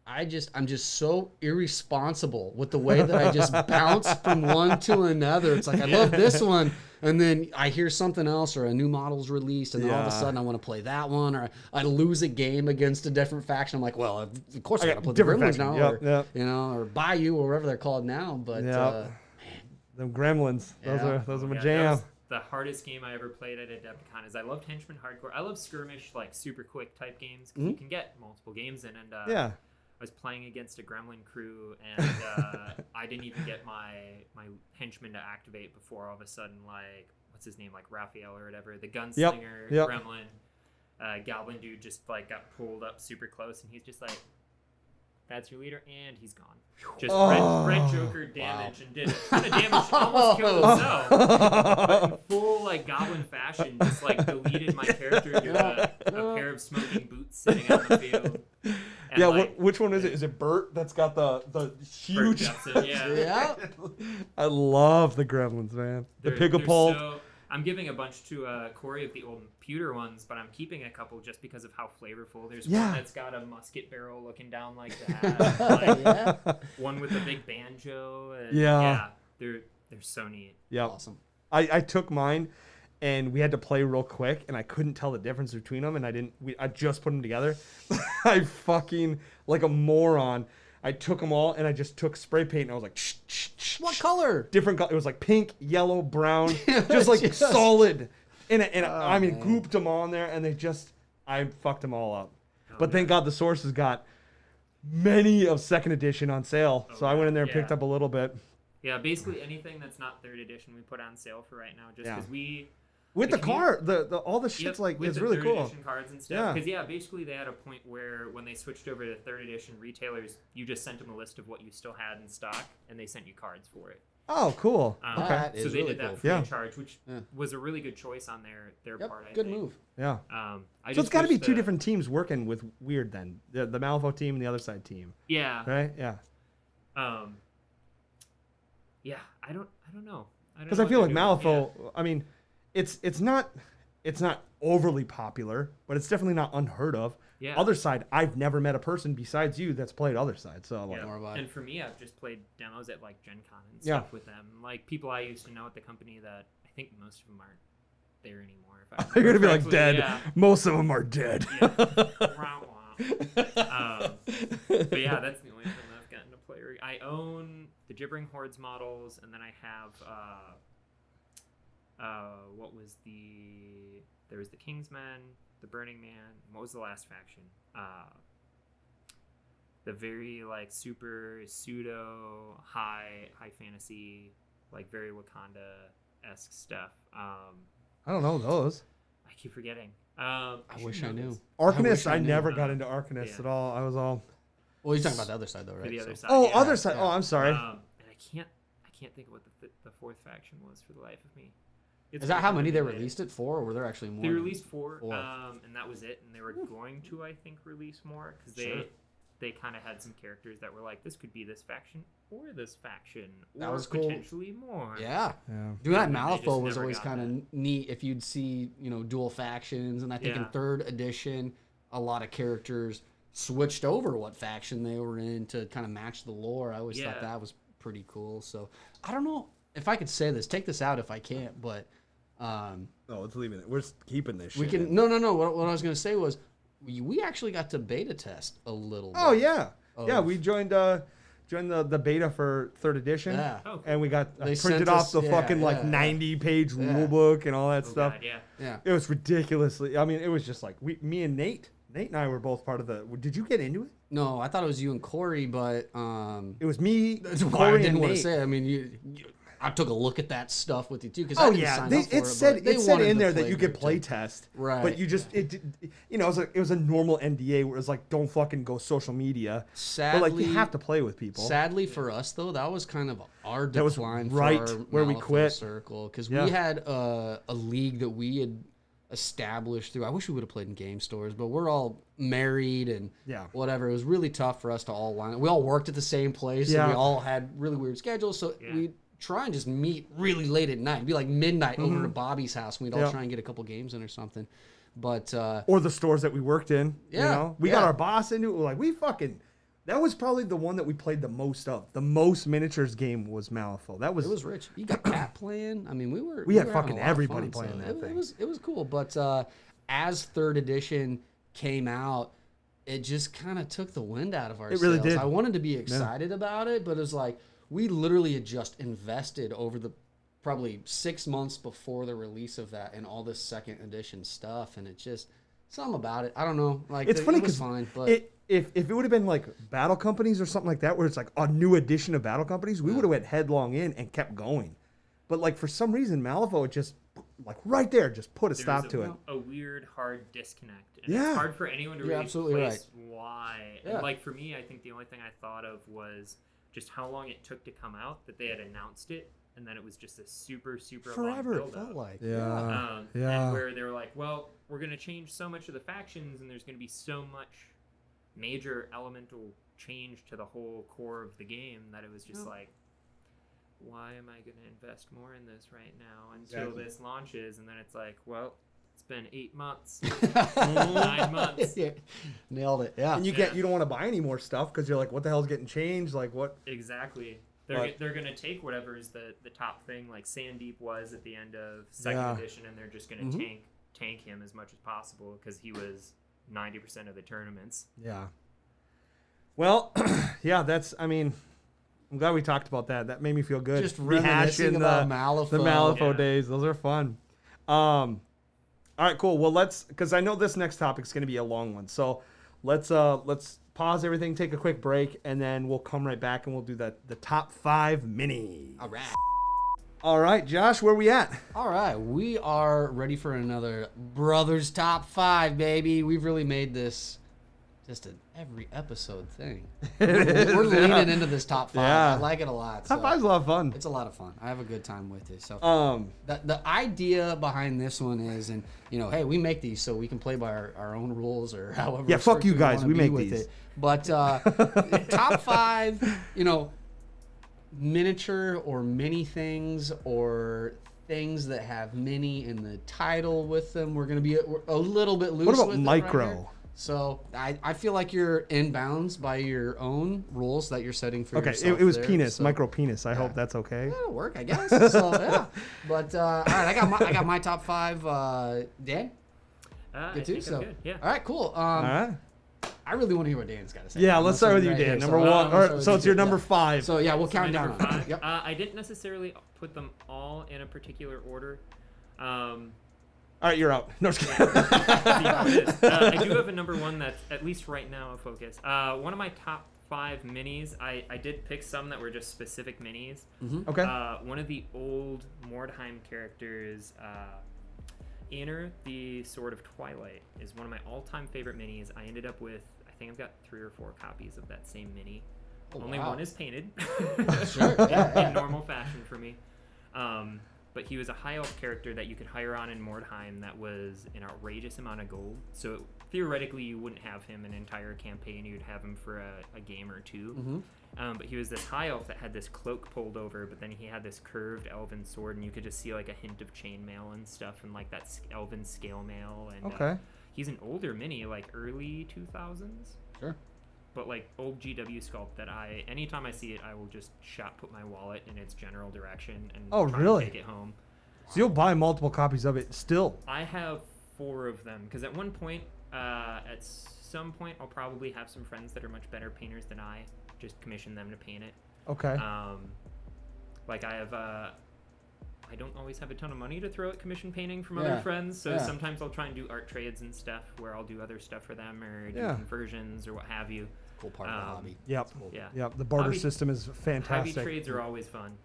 I'm just so irresponsible with the way that I just bounce from one to another. It's like I love this one, and then I hear something else or a new model's released, and then all of a Yeah. sudden I want to play that one, or I lose a game against a different faction. I'm like, well, of course I I got got to play the different Gremlins now, faction. or Yep. you know, or Bayou or whatever they're called now. But Yep. Them Gremlins. Yeah. Those are my Yeah, that jam. was the hardest game I ever played at Adepticon is I loved Henchman Hardcore. I love skirmish, like super quick type games, because you can get multiple games in. And Yeah. I was playing against a Gremlin crew, and I didn't even get my henchman to activate before all of a sudden, like, what's his name, like Raphael or whatever, the gunslinger Yep. Gremlin, Goblin dude just like got pulled up super close, and he's just like, that's your leader, and he's gone. Just red Joker damage and did a ton of damage, almost killed himself. But in full like goblin fashion, just like deleted my character to a pair of smoking boots sitting out in the field. And, Yeah, like, which one is it? Is it Bert that's got the Bert huge... Jepsen, yeah. yeah, I love the Gremlins, man. The They're Pigapult. so- I'm giving a bunch to Corey of the old pewter ones, but I'm keeping a couple just because of how flavorful. There's Yeah. one that's got a musket barrel looking down like that. Like, yeah, one with a big banjo. And Yeah. they're so neat. Yep. awesome. I took mine, and we had to play real quick, and I couldn't tell the difference between them, and I just put them together. I fucking, like a moron, I took them all, and I just took spray paint, and I was like, shh, shh, shh, What shh. color? Different color. It was like pink, yellow, brown, just like solid. And I mean, man. gooped them on there, and I fucked them all up. But yeah. thank God the sources got many of second edition on sale, so I went in there and yeah. picked up a little bit. Yeah, basically anything that's not third edition we put on sale for right now, just Yeah. because we. With the commu- car, the all the shit's like with it's the really third cool. edition cards and stuff. Yeah. Because basically they had a point where when they switched over to third edition retailers, you just sent them a list of what you still had in stock, and they sent you cards for it. Oh, cool. Okay. That So is they really did that cool. free Yeah. of charge, which Yeah. was a really good choice on their Yep, part. I good think. move. Yeah. I So it's just got to be wish two the- different teams working with Weird then. The Malifaux team and the other side team. Yeah. Right? Yeah. Yeah. I don't know. Because I feel like Malifaux, I mean, it's not overly popular, but it's definitely not unheard of. Yeah. Other side, I've never met a person besides you that's played other side. So like, Yeah. More about it. And for me, I've just played demos at like Gen Con and Yeah. stuff with them. Like people I used to know at the company that I think most of them aren't there anymore. If you're gonna be like correctly. dead. Yeah. Most of them are dead. Yeah. Wah, wah. But yeah, that's the only thing I've gotten to play. I own the Gibbering Hordes models, and then I have what was there was the Kingsmen, the Burning Man. What was the last faction? The very like super pseudo high fantasy, like very Wakanda-esque stuff. I don't know those. I keep forgetting. I wish should I know knew. this. Arcanist, wish I I knew. never got into Arcanist Yeah. at all. I was all. Well, he's talking about the other side though, right? For the So- other side. Oh, yeah. other side. yeah. Oh, I'm sorry. And I can't think of what the fourth faction was for the life of me. It's Is that how gonna many come they to me later. released it for, or were there actually more? They than released four, Four. and that was it. And they were going to, I think, release more because Sure. they kind of had some characters that were like, this could be this faction or this faction, That or was cool. potentially more. Yeah. Yeah. Doing that And they just Malifaux was never always got kind that. of neat if you'd see, dual factions. And I think in Yeah. third edition, a lot of characters switched over what faction they were in to kind of match the lore. I always thought Yeah. that was pretty cool. So I don't know if I could say this. Take this out if I can't, but No, let's leave it. We're just keeping this. we shit can. in. No. What I was going to say was we actually got to beta test a little Oh bit. yeah, yeah. Of- We joined the beta for third edition. Yeah. Oh, cool. And we got They printed sent off us- the yeah, fucking like yeah. 90-page Yeah. rule book and all that Oh, stuff. God, yeah. Yeah. It was ridiculously. I mean, it was just like me and Nate and I were both part of the. Did you get into it? No, I thought it was you and Corey, but It was me, that's why I Corey, didn't and want to Nate. say it. I mean, I took a look at that stuff with you too because Oh I didn't yeah, sign they, up for it it. said but they it said wanted in to there that you could there, play too. test, Right. But you just it was a normal NDA where it was like don't fucking go social media, Sadly, but like you have to play with people. Sadly for us though, that was kind of our That was decline right for our where we Malifaux quit. circle because Yeah. we had a league that we had established through. I wish we would have played in game stores, but we're all married and Yeah. whatever. It was really tough for us to all line. We all worked at the same place, Yeah. and we all had really weird schedules. So Yeah. we'd try and just meet really late at night. It'd be like midnight over to Bobby's house. And we'd all Yeah. try and get a couple games in or something. But Or the stores that we worked in. Yeah, We got yeah. our boss into it. We're like, we fucking. That was probably the one that we played the most of. The most miniatures game was Malifaux. That was. it was rich. You got Cat playing. I mean, we had were having fucking a lot of everybody fun, playing so that thing. It was cool. But as third edition came out, it just kind of took the wind out of our It really sails. did. I wanted to be excited about it, but it was like we literally had just invested over the probably 6 months before the release of that and all this second edition stuff, and it just something about it. I don't know. Like It's funny it was because fine, but if it would have been like Battle Companies or something like that, where it's like a new edition of Battle Companies, we would have went headlong in and kept going. But like for some reason, Malifaux it just like right there just put a stop There's to it. a weird, hard disconnect. And Yeah. it's hard for anyone to You're really absolutely place why. Yeah. And like for me, I think the only thing I thought of was just how long it took to come out, that they had announced it, and then it was just a super, super forever long it build-up. felt like. Yeah. And where they were like, well, we're going to change so much of the factions, and there's going to be so much major elemental change to the whole core of the game that it was just Yeah. like, why am I going to invest more in this right now until Exactly. this launches? And then it's like, well, it's been 8 months, 9 months. Nailed it. Yeah. And you don't want to buy any more stuff because you're like, what the hell's getting changed? Like what? Exactly. But- They're going to take whatever is the top thing, like Sandeep was at the end of second Yeah. edition, and they're just going to Mhm. tank him as much as possible because he was 90% of the tournaments. Yeah. Well, yeah, I mean, I'm glad we talked about that. That made me feel good. Just reminiscing about Malifaux. the Malifaux Yeah. days. Those are fun. All right, cool. Well, because I know this next topic is going to be a long one. So let's pause everything, take a quick break, and then we'll come right back and we'll do the top 5 mini. All right. All right, Josh, where we at? All right, we are ready for another Brothers Top 5, baby. We've really made this just an every episode thing. We're leaning into this top 5. Yeah. I like it a lot. Top so 5's a lot of fun. It's a lot of fun. I have a good time with it. So the idea behind this one is, and hey, we make these so we can play by our own rules or however. Yeah, fuck strict you we guys. wanna We be make with these. it. But top 5, miniature or mini things or things that have mini in the title with them. We're going to be a little bit loose. What about with it micro? right here. So I feel like you're in bounds by your own rules that you're setting for Okay, yourself. it was there, penis, so micro penis. I hope that's okay. it'll work, I guess. So yeah, but all right, I got my top 5. Dan, I good too. think I'm So good. Yeah. all right, cool. All right. I really want to hear what Dan's got to say. Yeah, I'm let's gonna start with you, right Dan. here. Number So, 1. let's start Or, with so you, it's your Dan. number Yeah. 5. So yeah, we'll So count my down number on it. 5. Yep. I didn't necessarily put them all in a particular order. All right, you're out. No, just kidding. I do have a number 1 that's at least right now a focus. One of my top 5 minis. I did pick some that were just specific minis. Okay. One of the old Mordheim characters, Aenir, the Sword of Twilight, is one of my all-time favorite minis. I ended up with, I think I've got 3 or 4 copies of that same mini. Oh, Only wow. one is painted. Sure. Yeah. In normal fashion for me. But he was a high elf character that you could hire on in Mordheim that was an outrageous amount of gold. So theoretically, you wouldn't have him an entire campaign. You'd have him for a game or two. Mm-hmm. But he was this high elf that had this cloak pulled over, but then he had this curved elven sword, and you could just see like a hint of chainmail and stuff, and like that elven scale mail. And Okay. he's an older mini, like early 2000s. Sure. But like old GW sculpt that anytime I see it, I will just put my wallet in its general direction and Oh, try really? to take it home. So you'll buy multiple copies of it still. I have 4 of them because at one point, at some point, I'll probably have some friends that are much better painters than I. Just commission them to paint it. Okay. Like I have, I don't always have a ton of money to throw at commission painting from Yeah, other friends, so yeah. sometimes I'll try and do art trades and stuff where I'll do other stuff for them or do Yeah. conversions or what have you. Cool part of the hobby. Yep. Cool. Yeah. Yep. The barter Hobby- system is Hobby fantastic. trades are always fun.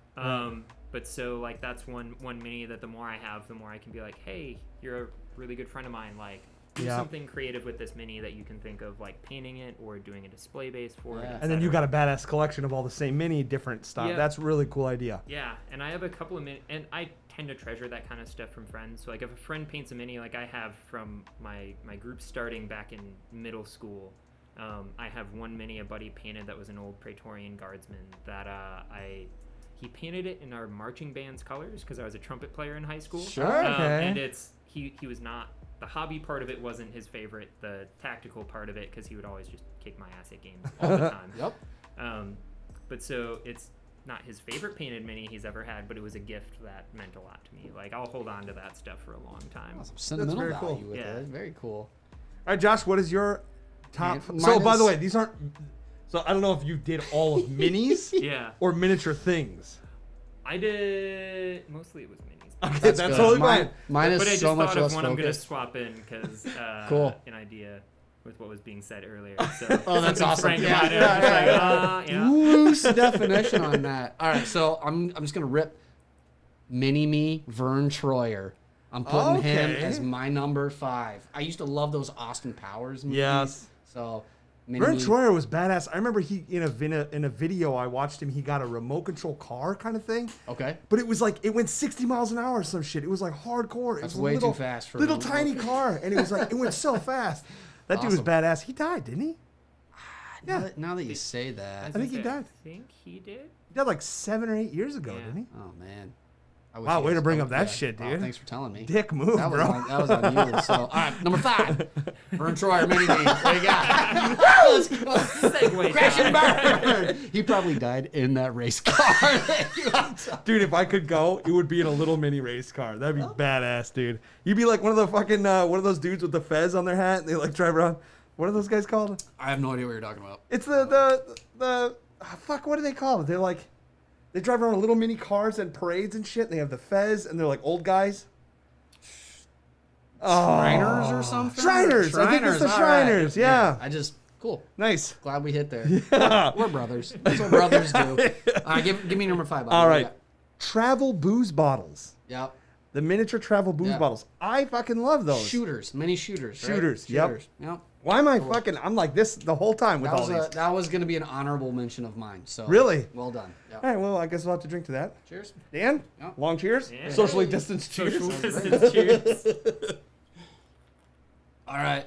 But so like that's one mini that the more I have, the more I can be like, hey, you're a really good friend of mine. Like, do Yeah. something creative with this mini that you can think of, like painting it or doing a display base for it. Yeah. And then you etc. got a badass collection of all the same mini, different stuff. Yeah. That's a really cool idea. Yeah, and I have a couple of and I tend to treasure that kind of stuff from friends. So like if a friend paints a mini, like I have from my group starting back in middle school, I have one mini a buddy painted that was an old Praetorian guardsman that he painted it in our marching band's colors because I was a trumpet player in high school. Sure. Okay. And he was not, the hobby part of it wasn't his favorite, the tactical part of it, because he would always just kick my ass at games all the time. Yep. But so it's not his favorite painted mini he's ever had, but it was a gift that meant a lot to me. Like I'll hold on to that stuff for a long time. Some sentimental very value cool. with Yeah. it. Very cool. All right, Josh, what is your top? Mine So, by the is- way, these aren't. So, I don't know if you did all of minis Yeah, or miniature things. I did. Mostly it was minis. Okay, That's that's good. totally Mine, fine. mine is But I just so much thought of less one I'm going to focused. swap in because Cool. an idea with what was being said earlier. So Oh, that's something awesome. sprang to Yeah, mind, and yeah, I'm just like, yeah, yeah. Loose definition on that. All right, so I'm just gonna rip Mini Me Vern Troyer. I'm putting him Okay. as my number 5. I used to love those Austin Powers movies. Yes. So Mini Vern Me- Troyer was badass. I remember he in a video I watched him. He got a remote control car kind of thing, Okay. but it was like it went 60 miles an hour or some shit. It was like hardcore. It That's was a way little, too fast for little me. tiny car, and it was like it went so fast. That dude was Awesome. badass. He died, didn't he? Yeah. Now that you say that. I think he died. I think he did. He died like 7 or 8 years ago, Yeah. didn't he? Oh man. I wish Wow, he way was- to bring oh, up that yeah. shit, Oh, dude. thanks for telling me. Dick move, That was bro. on, that was on you. So, all right, number 5, Vern Troyer Mini Me. There you go. Let's go. Segue Crash and time. burn. He probably died in that race car. Dude, if I could go, it would be in a little mini race car. That'd be badass, dude. You'd be like one of the fucking one of those dudes with the fez on their hat. And they like drive around. What are those guys called? I have no idea what you're talking about. It's fuck. What are they called? They're like they drive around in little mini cars and parades and shit. And they have the fez and they're like old guys. Shriners or something? Shriners. I think it's the all right. Shriners. Yeah. I just Cool. Nice. Glad we hit there. We're brothers. That's what brothers do. All right, give me number 5. Bobby. All What right. you got? Travel booze bottles. Yep. The miniature travel booze Yeah. bottles. I fucking love those. Shooters. Mini shooters. Right? Shooters, yep. Shooters. Yep. Why am I fucking? I'm like this the whole time with all these. That was going to be an honorable mention of mine. So Really? Well done. Yep. All right, well, I guess we'll have to drink to that. Cheers. Dan, Yep. long cheers. Yeah. Socially distanced cheers. Social distance cheers. All right.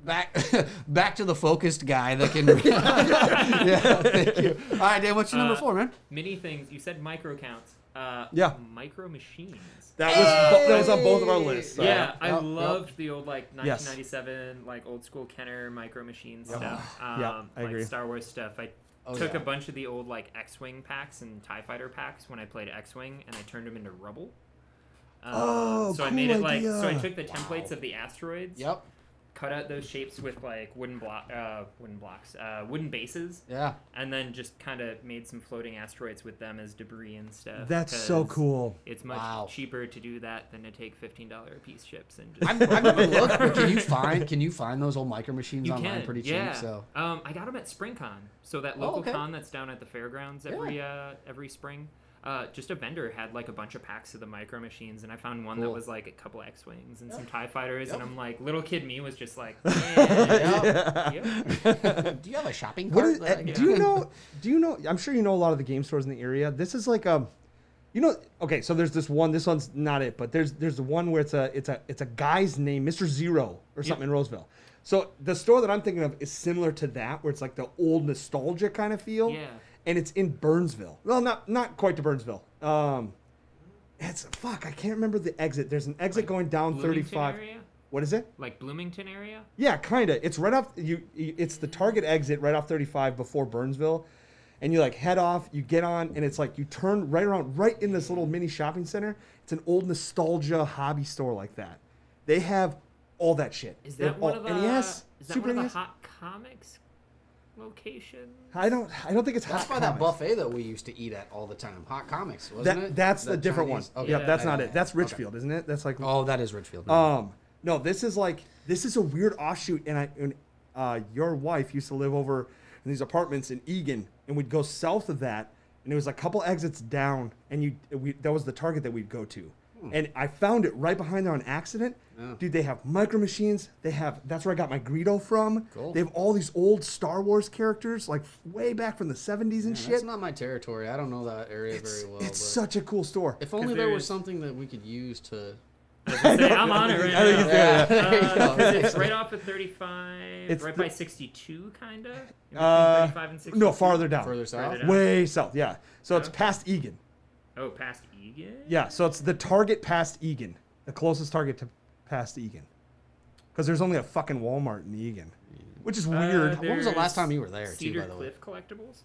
Back to the focused guy that can. Yeah, thank you. All right, Dan, what's your number 4, man? Many things. You said micro counts. Yeah. Micro machines. That was on both of our lists. So. Yeah, I Yep, loved the old like Yes. 1997 like old school Kenner micro machine stuff. Yeah, I like agree. Star Wars stuff. I Oh, took yeah. a bunch of the old like X-wing packs and TIE fighter packs when I played X-wing, and I turned them into rubble. Oh, so I cool made it like idea. so I took the templates of the asteroids. Yep. Cut out those shapes with like wooden bases, Yeah. and then just kind of made some floating asteroids with them as debris and stuff. That's so 'cause cool. It's much Wow. cheaper to do that than to take $15 a piece ships and just. I've never looked. But can you find those old micro machines You online can, pretty yeah. cheap? So I got them at SpringCon, so that local okay. con that's down at the fairgrounds every spring. Just a vendor had like a bunch of packs of the micro machines, and I found one that Cool. was like a couple X-wings and some TIE fighters, and I'm like, little kid me was just like, Yeah. yeah. Do you have a shopping What cart? is, that I do you know? Do you know? I'm sure you know a lot of the game stores in the area. This is like a, you know. Okay, so there's this one. This one's not it, but there's the one where it's a guy's name, Mr. Zero or something in Roseville. So the store that I'm thinking of is similar to that, where it's like the old nostalgia kind of feel. Yeah. And it's in Burnsville. Well, not quite to Burnsville. It's fuck. I can't remember the exit. There's an exit Like going down Bloomington 35. area? What is it? Like Bloomington area? Yeah, kinda. It's right off it's the Target exit right off 35 before Burnsville. And you like head off, you get on, and it's like you turn right around right in this little mini shopping center. It's an old nostalgia hobby store like that. They have all that shit. Is They that have one all of the? NES, Is that Super one of NES. the Hot Comics locations? I don't think it's That's Hot by that Comics. buffet that we used to eat at all the time. Hot Comics, wasn't it? That's the That different Chinese- one. Okay. Yep, that's Yeah, not yeah, it. That's okay. Richfield, isn't it? That's like Oh, that is Richfield. No, this is a weird offshoot, and your wife used to live over in these apartments in Egan, and we'd go south of that, and it was a couple exits down, and that was the Target that we'd go to, and I found it right behind there on accident. Yeah. Dude, they have micro machines. That's where I got my Greedo from. Cool. They have all these old Star Wars characters, like way back from the 70s and Yeah, shit. that's not my territory. I don't know that area very well. It's but such a cool store. if only 'Cause there was there's- something that we could use to. I was gonna say, I'm on it right I think now. it's- yeah, There you go. 'Cause it's right off at 35, It's right the- by 62, kind of. Uh, 35 and 62. No, farther down. Further south? Further down. Way south, yeah. So it's Okay. past Egan. Oh, past Egan. Yeah, so it's the Target past Egan, the closest Target to past Egan, because there's only a fucking Walmart in Egan, which is weird. When was the last there's time you were there, too, Cedar by the way? Cliff Collectibles.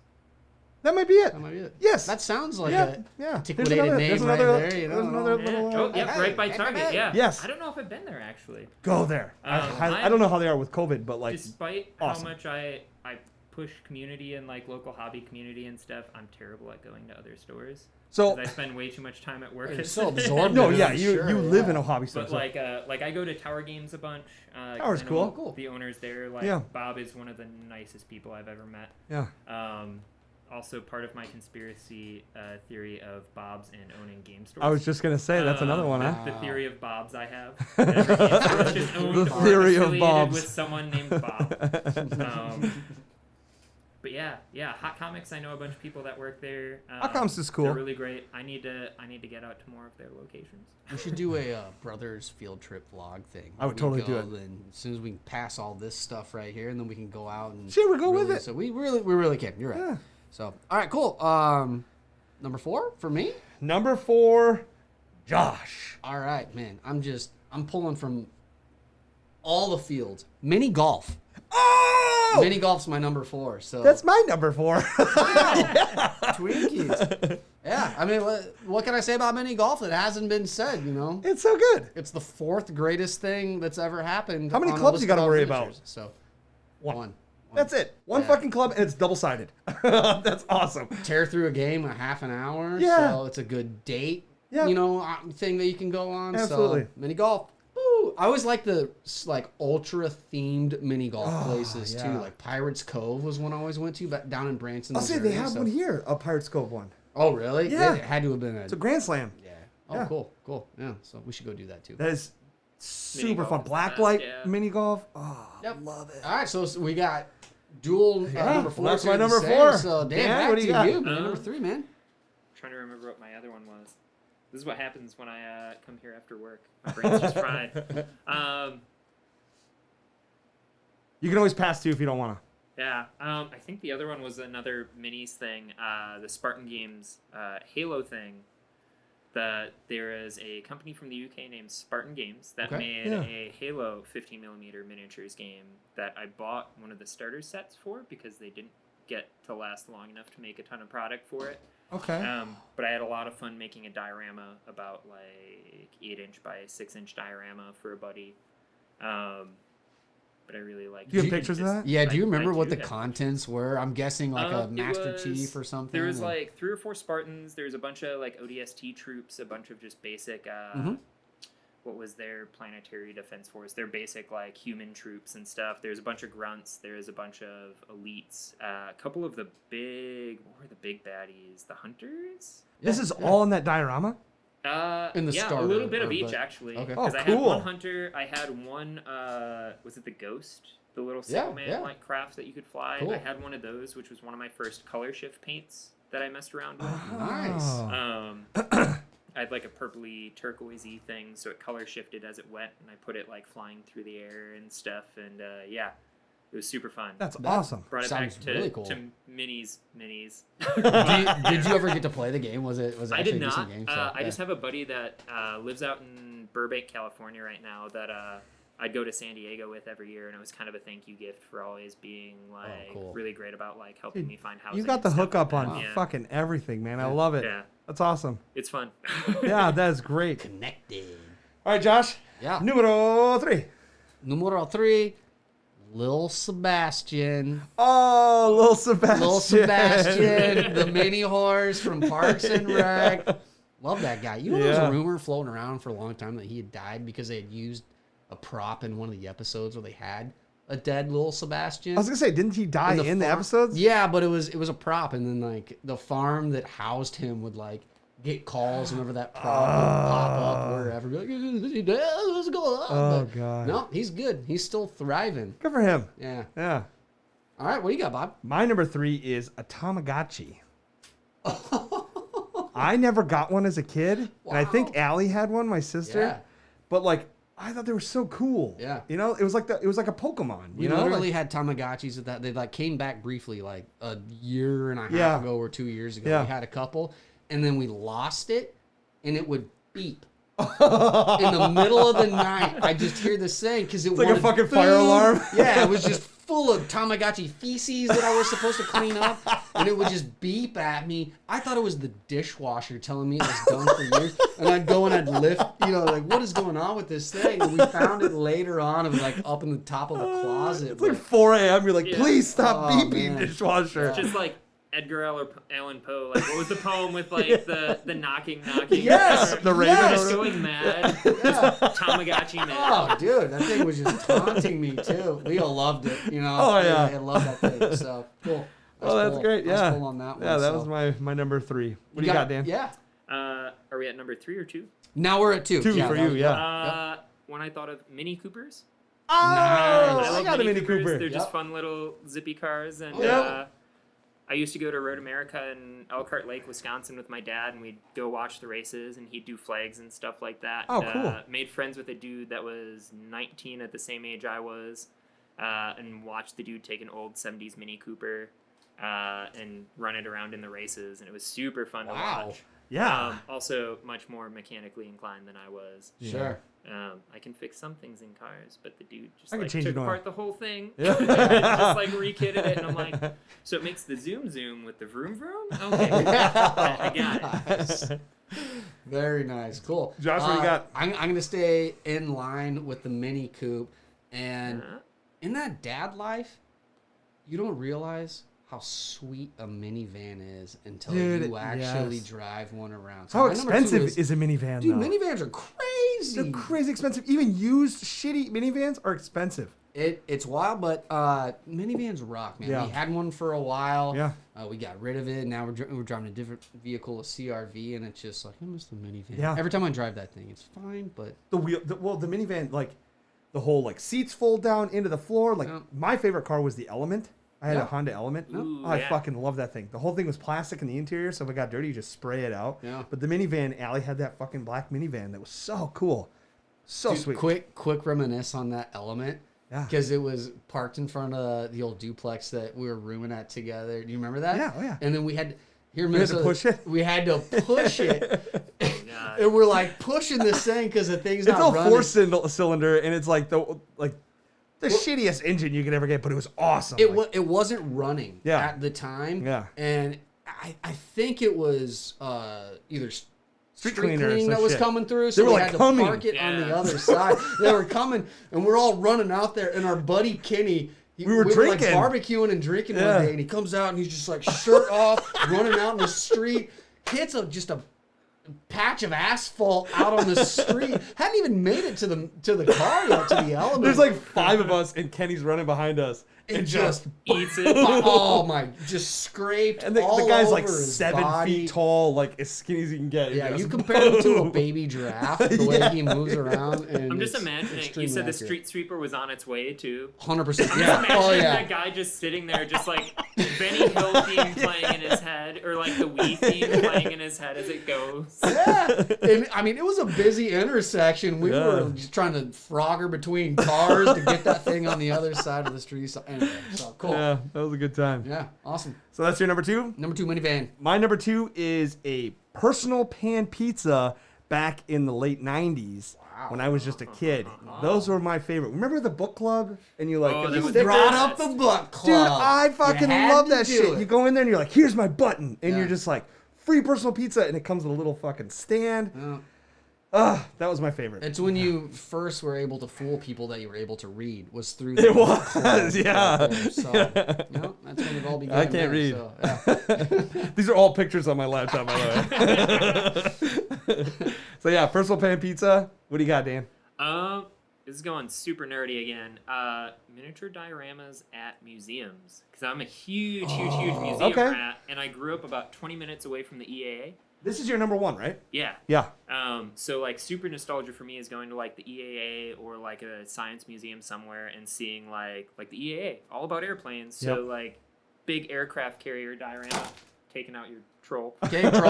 That might be it. That might be it. Yes. That sounds like yeah, a yeah. antiquated name right there. You know? There's another Yeah. little. Oh, yep, hey, right by hey, Target. hey. Yeah. Yes. I don't know if I've been there actually. Go there. I don't know how they are with COVID, but like, Despite awesome. how much I push community and like local hobby community and stuff, I'm terrible at going to other stores. so 'Cause I spend way too much time at work. You're at so the- absorbed no, in it, yeah, I'm you sure, live yeah. in a hobby store. But So. like I go to Tower Games a bunch. 'Cause Tower's I know cool. Cool. The owners there, like Yeah. Bob, is one of the nicest people I've ever met. Yeah. Also, part of my conspiracy theory of Bob's and owning game stores. I was just gonna say that's another one, the, huh? the theory of Bob's I have. That every game store is just owned The or theory of affiliated Bob's. with someone named Bob. But yeah, Hot Comics. I know a bunch of people that work there. Hot Comics is cool. They're really great. I need to get out to more of their locations. We should do a brothers field trip vlog thing. I would We totally do go, it. And as soon as we can pass all this stuff right here, and then we can go out and Sure, we'll go with really- it. So we really can. You're right. Yeah. So all right, cool. Number 4 for me. Number 4, Josh. All right, man. I'm pulling from all the fields. Mini golf. Oh, Mini golf's my number 4. So that's my number 4. Twinkies. Yeah, I mean, what can I say about mini golf that hasn't been said? You know, It's so good. it's the 4th greatest thing that's ever happened. How many on a clubs list you gotta of worry miniatures. about? So One. One. That's it. One Yeah. fucking club, and it's double-sided. That's awesome. Tear through a game in a half an hour. Yeah. So it's a good date. Yeah. You know, thing that you can go on. Absolutely. So mini golf. Woo! I always like the like ultra themed mini golf places too. yeah. Like Pirates Cove was one I always went to, but down in Branson. I'll say they Missouri, have so- one here, a Pirates Cove one. Oh really? Yeah. It had to have been a. It's a Grand Slam. Yeah. Oh, Yeah. cool. Yeah. So we should go do that too. That is Mini super golf fun. is the Blacklight best, yeah. mini golf. Oh, Yep. love it. All right, so we got dual number 4. that's here my to number say. 4. So Dan, Dan, back what do to you got? you, man. Number 3, man. Trying to remember what my other one was. This is what happens when I come here after work. My brain's just fried. You can always pass 2 if you don't want to. Yeah, I think the other one was another minis thing, the Spartan Games Halo thing. There is a company from the UK named Spartan Games that made a Halo 15mm miniatures game that I bought one of the starter sets for because they didn't get to last long enough to make a ton of product for it. Okay. But I had a lot of fun making a diorama, about like 8-inch by 6-inch diorama for a buddy. But I really like. Do you have pictures of that? Yeah, do you I remember what do the have contents were? I'm guessing like a It Master was- Chief or something. There was or- like 3 or 4 Spartans. There was a bunch of like ODST troops, a bunch of just basic. What was their planetary defense force? Their basic like human troops and stuff. There's a bunch of grunts. There's a bunch of elites. A couple of the big. What were the big baddies? The hunters. This is all in that diorama? In the yeah, starter, a little bit of or- each but- actually. okay. Because Oh, I had cool. one hunter. I had one. Was it the ghost? The little single man like crafts that you could fly. Cool. I had one of those, which was one of my first color shift paints that I messed around with. Nice. I had like a purpley turquoisey thing, so it color shifted as it went, and I put it like flying through the air and stuff, and yeah, it was super fun. That's awesome. Brought it sounds back to, really cool. to minis. Did you ever get to play the game? Was it I actually did a not. decent game? So, I just have a buddy that lives out in Burbank, California right now that I'd go to San Diego with every year, and it was kind of a thank you gift for always being like cool. really great about like helping me find housing. You got and the stuff hookup like on that. Yeah. fucking everything, man. I love it. Yeah. That's awesome. It's fun. Yeah, that is great. Connected. All right, Josh. Yeah. Numero 3. Numero 3, Lil Sebastian. Oh, Lil Sebastian. Lil Sebastian, the mini horse from Parks and Rec. Love that guy. You know, there was Yeah. a rumor floating around for a long time that he had died because they had used a prop in one of the episodes where they had a dead Lil Sebastian. I was gonna say, didn't he die in the farm- episodes? Yeah, but it was a prop, and then like the farm that housed him would like get calls whenever that prop would pop up wherever. Be like, is he dead? What's going on? Oh, But God. no, he's good. He's still thriving. Good for him. Yeah. Yeah. All right, what do you got, Bob? My number 3 is a Tamagotchi. I never got one as a kid, and I think Allie had one, my sister. Yeah. But like, I thought they were so cool. Yeah. You know, it was like a Pokemon. We You know, literally like, had Tamagotchis at that. They like came back briefly, like a year and a half Yeah. ago or 2 years ago. Yeah. We had a couple, and then we lost it, and it would beep in the middle of the night. I just hear this thing because it was like a fucking fire alarm. Yeah, it was just full of Tamagotchi feces that I was supposed to clean up, and it would just beep at me. I thought it was the dishwasher telling me it was done for years, and I'd go and I'd lift, like, what is going on with this thing? And we found it later on. It was like up in the top of a closet. It's like but- 4 a.m. You're like, Yeah. please stop Oh, beeping, man. dishwasher. Just like Edgar Allan Poe. Like, what was the poem with like the knocking? Yes, the raven yes. Just going mad. Yeah. Tamagotchi mad. Oh, dude, that thing was just taunting me too. Leo loved it, Oh, yeah. I love that thing. So cool. Oh, that's pull. great. Nice Yeah. pull on that one. Yeah, that so. was my number 3. What do you got, Dan? Yeah. Are we at number 3 or 2? Now we're at 2. 2 for that you, was- yeah. When I thought of Mini Coopers. Oh, Nice. I I love got a Mini Coopers. Cooper. They're just Yep. fun little zippy cars, and Yep. I used to go to Road America in Elkhart Lake, Wisconsin, with my dad, and we'd go watch the races, and he'd do flags and stuff like that. Oh, cool. Made friends with a dude that was 19 at the same age I was, and watched the dude take an old 70s Mini Cooper and run it around in the races, and it was super fun to Wow. watch. Yeah. Also, much more mechanically inclined than I was. Sure. I can fix some things in cars, but the dude just I can like change took an oil. apart the whole thing, Yeah. just like rekitted it, and I'm like, so it makes the zoom with the vroom vroom. Okay, I got it. Very nice. Cool. Josh, what you got? I'm going to stay in line with the Mini Coupe. And in that dad life, you don't realize how sweet a minivan is until Dude, you actually yes. drive one around. So How my number two expensive is a minivan, Dude, though? minivans are crazy. They're crazy expensive. Even used shitty minivans are expensive. It's wild, but minivans rock, man. Yeah. We had one for a while. Yeah. We got rid of it. Now we're driving a different vehicle, a CRV, and it's just like, I miss the minivan. Yeah. Every time I drive that thing, it's fine, but The minivan, like the whole like seats fold down into the floor. Like Yeah. my favorite car was the Element. I had Yeah. a Honda Element. Ooh, I yeah. fucking love that thing. The whole thing was plastic in the interior, so if it got dirty, you just spray it out. Yeah. But the minivan, Allie had that fucking black minivan that was so cool, so dude, sweet. quick reminisce on that Element. Yeah. Because it was parked in front of the old duplex that we were rooming at together. Do you remember that? Yeah, oh yeah. And then we had to push it? We had to push it. God. And we're like pushing this thing because the thing's It's not a running. four-cylinder, and it's like the shittiest engine you could ever get, but it was awesome. Like, It wasn't running Yeah. at the time. Yeah. And I think it was either street cleaner or cleaning some that was shit. coming through, so They were, we like, had coming. to park it on the Yeah. other side. They were coming, and we're all running out there, and our buddy Kenny. We were like drinking. barbecuing and drinking Yeah. one day, and he comes out and he's just like shirt off, running out in the street, hits just a patch of asphalt out on the street. Hadn't even made it to the car yet, to the Element. there's like 5 of us, and Kenny's running behind us. it just Eats it. oh my, just scraped And the all guy's over like his 7 body. feet tall, like as skinny as you can get. Yeah, He you goes, compare him to a "Boom." baby giraffe, the way Yeah. he moves around. And I'm just it's imagining. You extremely said the accurate. street sweeper was on its way too. 100%. I'm Yeah. just imagining Oh yeah. that guy just sitting there, just like Benny Hill theme playing in his head, or like the Wii theme playing in his head as it goes. Yeah. And I mean, it was a busy intersection. We Yeah. were just trying to frogger between cars to get that thing on the other side of the street. So, anyway, so cool. Yeah, that was a good time. Yeah, awesome. So that's your number 2. Number 2 minivan. My number 2 is a personal pan pizza back in the late 90s when I was just a kid. Those were my favorite. Remember the book club? And you like, Oh, get that the was stickers? Brought up the book club. Dude, I fucking You had love to that do shit. it. You go in there and you're like, here's my button. And Yeah. you're just like, free personal pizza. And it comes with a little fucking stand. Yeah. That was my favorite. It's when you first were able to fool people that you were able to read was through It the was, club yeah. right there. So, you know, that's when it all began. I can't there, read. So, yeah. These are all pictures on my laptop, by the way. So yeah, personal pan pizza. What do you got, Dan? This is going super nerdy again. Miniature dioramas at museums, because I'm a huge museum Okay. rat, and I grew up about 20 minutes away from the EAA. This is your number 1, right? Yeah. Yeah. So like super nostalgia for me is going to like the EAA or like a science museum somewhere and seeing like the EAA, all about airplanes. So Yep. like big aircraft carrier diorama, taking out your troll. Cave troll.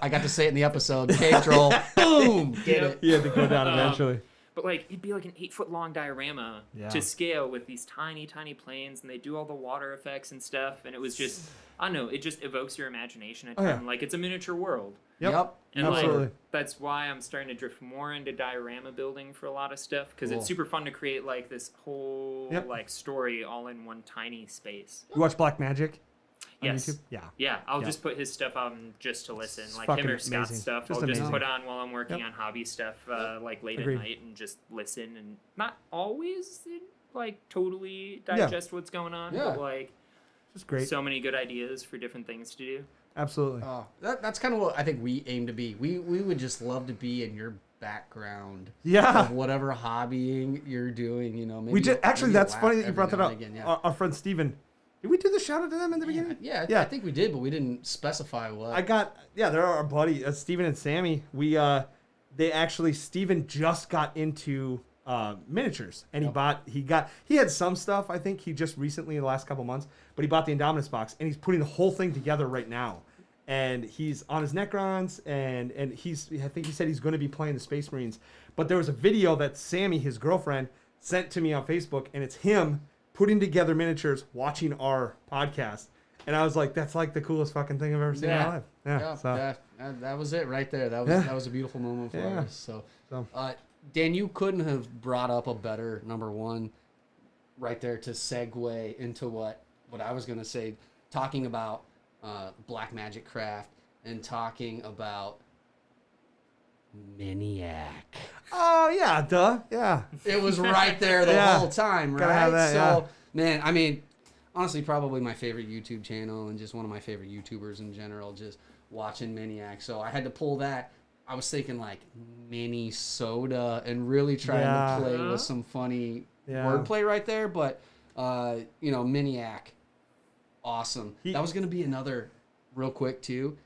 I got to say it in the episode. Cave troll. Boom. Get Yep. it. You had to go down eventually. But like it'd be like an 8-foot long diorama Yeah. to scale with these tiny planes, and they do all the water effects and stuff, and it was just I don't know, it just evokes your imagination a ton. yeah. Like it's a miniature world. Yep. And Absolutely. like that's why I'm starting to drift more into diorama building for a lot of stuff, because Cool. it's super fun to create like this whole Yep. like story all in one tiny space. You watch Black Magic on Yes. YouTube? Yeah. Yeah, I'll Yeah. just put his stuff on just to listen, It's like fucking him or Scott's amazing. stuff. Just I'll just amazing. put on while I'm working Yep. on hobby stuff, like late Agreed. at night, and just listen and not always like totally Yeah. digest what's going on, Yeah. but like Just great. so many good ideas for different things to do. Absolutely. That's kind of what I think we aim to be. We would just love to be in your background Yeah. of whatever hobbying you're doing. You know, maybe We just actually maybe a that's laugh funny that you every brought that now up. and again, yeah. Our friend Steven. Did we do the shout out to them in the beginning? Yeah, Yeah. I think we did, but we didn't specify what. They're our buddy, Steven and Sammy. Steven just got into miniatures, and he had some stuff. I think he just recently in the last couple months, but he bought the Indominus box, and he's putting the whole thing together right now. And he's on his Necrons, and I think he said he's going to be playing the Space Marines. But there was a video that Sammy, his girlfriend, sent to me on Facebook, and it's him putting together miniatures, watching our podcast. And I was like, that's like the coolest fucking thing I've ever seen in my life. That was it right there. That was a beautiful moment for Yeah. us. So, So- Dan, you couldn't have brought up a better number 1 right there to segue into what I was going to say, talking about Black Magic Craft and talking about Miniac. Oh yeah, duh, yeah. It was right there the Yeah. whole time, right? Gotta have that, so, yeah. man, I mean, honestly probably my favorite YouTube channel and just one of my favorite YouTubers in general, just watching Miniac. So I had to pull that. I was thinking like Minnesota and really trying Yeah. to play with some funny Yeah. wordplay right there. But, Miniac, awesome. He- That was going to be another real quick too.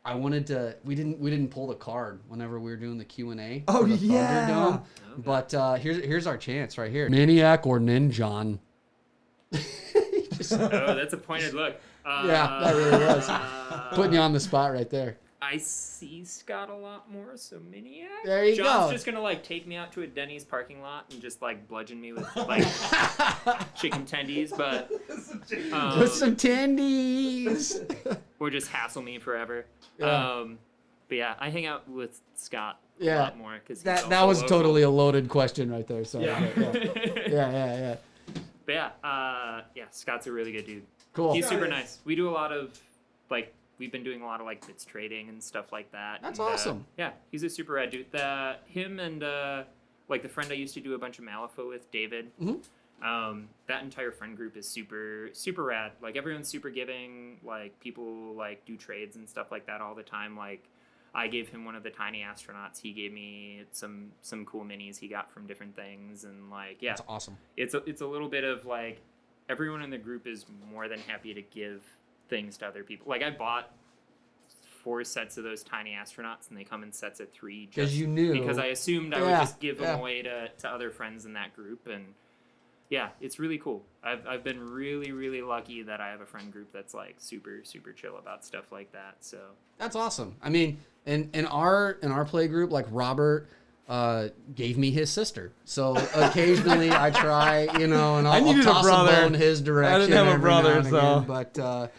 I wanted to. We didn't pull the card whenever we were doing the Q&A. Oh, for the yeah. Thunderdome. Okay. But here's our chance right here. Miniac or Ninjon? Oh, that's a pointed look. Yeah, that really was. Putting you on the spot right there. I see Scott a lot more, so Miniac. There you John's go. just gonna like take me out to a Denny's parking lot and just like bludgeon me with like chicken tendies, but With some tendies. or just hassle me forever. Yeah. But yeah, I hang out with Scott a Yeah. lot more because That was totally a loaded question right there. So Yeah. yeah. But yeah, Scott's a really good dude. Cool. He's super nice. We do a lot of we've been doing a lot of bits trading and stuff like that. That's and, awesome. Yeah, he's a super rad dude. Him and the friend I used to do a bunch of Malifaux with, David. Mhm. That entire friend group is super super rad. Like everyone's super giving. Like people do trades and stuff like that all the time. Like I gave him one of the tiny astronauts. He gave me some cool minis he got from different things, and yeah, That's awesome. it's a little bit of everyone in the group is more than happy to give things to other people. I bought 4 sets of those tiny astronauts, and they come in sets of 3 Because you knew. because I assumed I would Yeah, just give them yeah. away to other friends in that group. And yeah, it's really cool. I've been really really lucky that I have a friend group that's super super chill about stuff like that. So That's awesome. I mean, in our play group, Robert gave me his sister. So occasionally I try, and I'll needed a toss brother. bone his direction. I didn't have a every now brother, and so- again, but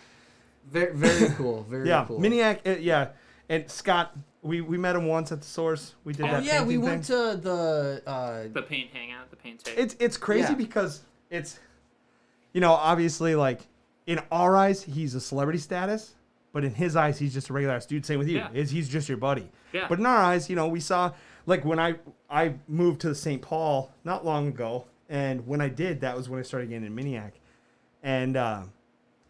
very very cool. Very Yeah, cool. Miniac. Yeah, and Scott, we met him once at the source. We did Oh that. yeah, we painting went thing. to the the paint hangout, the paint tape. It's crazy Yeah. because it's, obviously in our eyes he's a celebrity status, but in his eyes he's just a regular ass dude. Same with you. Yeah. He's just your buddy. Yeah. But in our eyes, we saw when I moved to St. Paul not long ago, and when I did, that was when I started getting in Miniac, and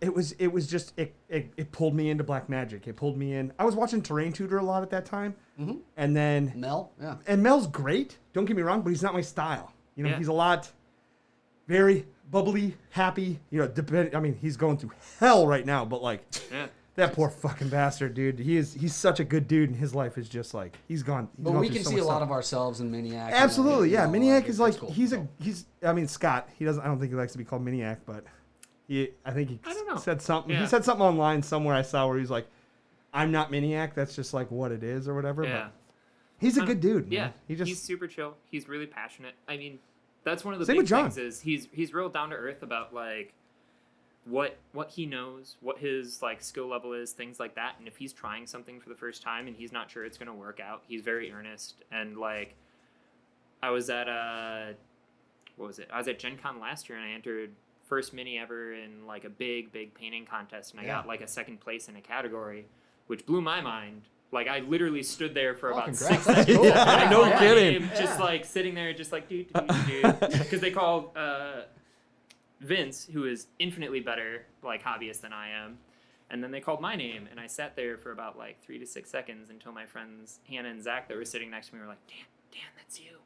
it was just it pulled me into Black Magic. It pulled me in. I was watching Terrain Tutor a lot at that time, and then Mel. Yeah. and Mel's great. Don't get me wrong, but he's not my style. Yeah. He's a lot very bubbly, happy. He's going through hell right now, but yeah. that poor fucking bastard, dude. He's such a good dude, and his life is just he's gone. But we can see a lot of ourselves in Miniac. Absolutely, yeah. Miniac is it's cool. he's. Scott. He doesn't. I don't think he likes to be called Miniac, but I think he I don't know. said something. Yeah. He said something online somewhere I saw where he's like, "I'm not Miniac. That's just what it is or whatever." Yeah. But he's a good dude. Yeah, Man. He just he's super chill. He's really passionate. I mean, that's one of the Same big with John. things is he's real down to earth about what he knows, what his skill level is, things like that. And if he's trying something for the first time and he's not sure it's gonna work out, he's very earnest. And I was at what was it? I was at Gen Con last year and I entered first mini ever in a big painting contest, and I got a second place in a category, which blew my mind. I literally stood there for about congrats. 6 seconds. That's cool. Yeah, no Yeah. kidding. Just sitting there, just dude, because they called Vince, who is infinitely better hobbyist than I am, and then they called my name, and I sat there for about 3 to 6 seconds until my friends Hannah and Zach that were sitting next to me were like, "Dan, that's you."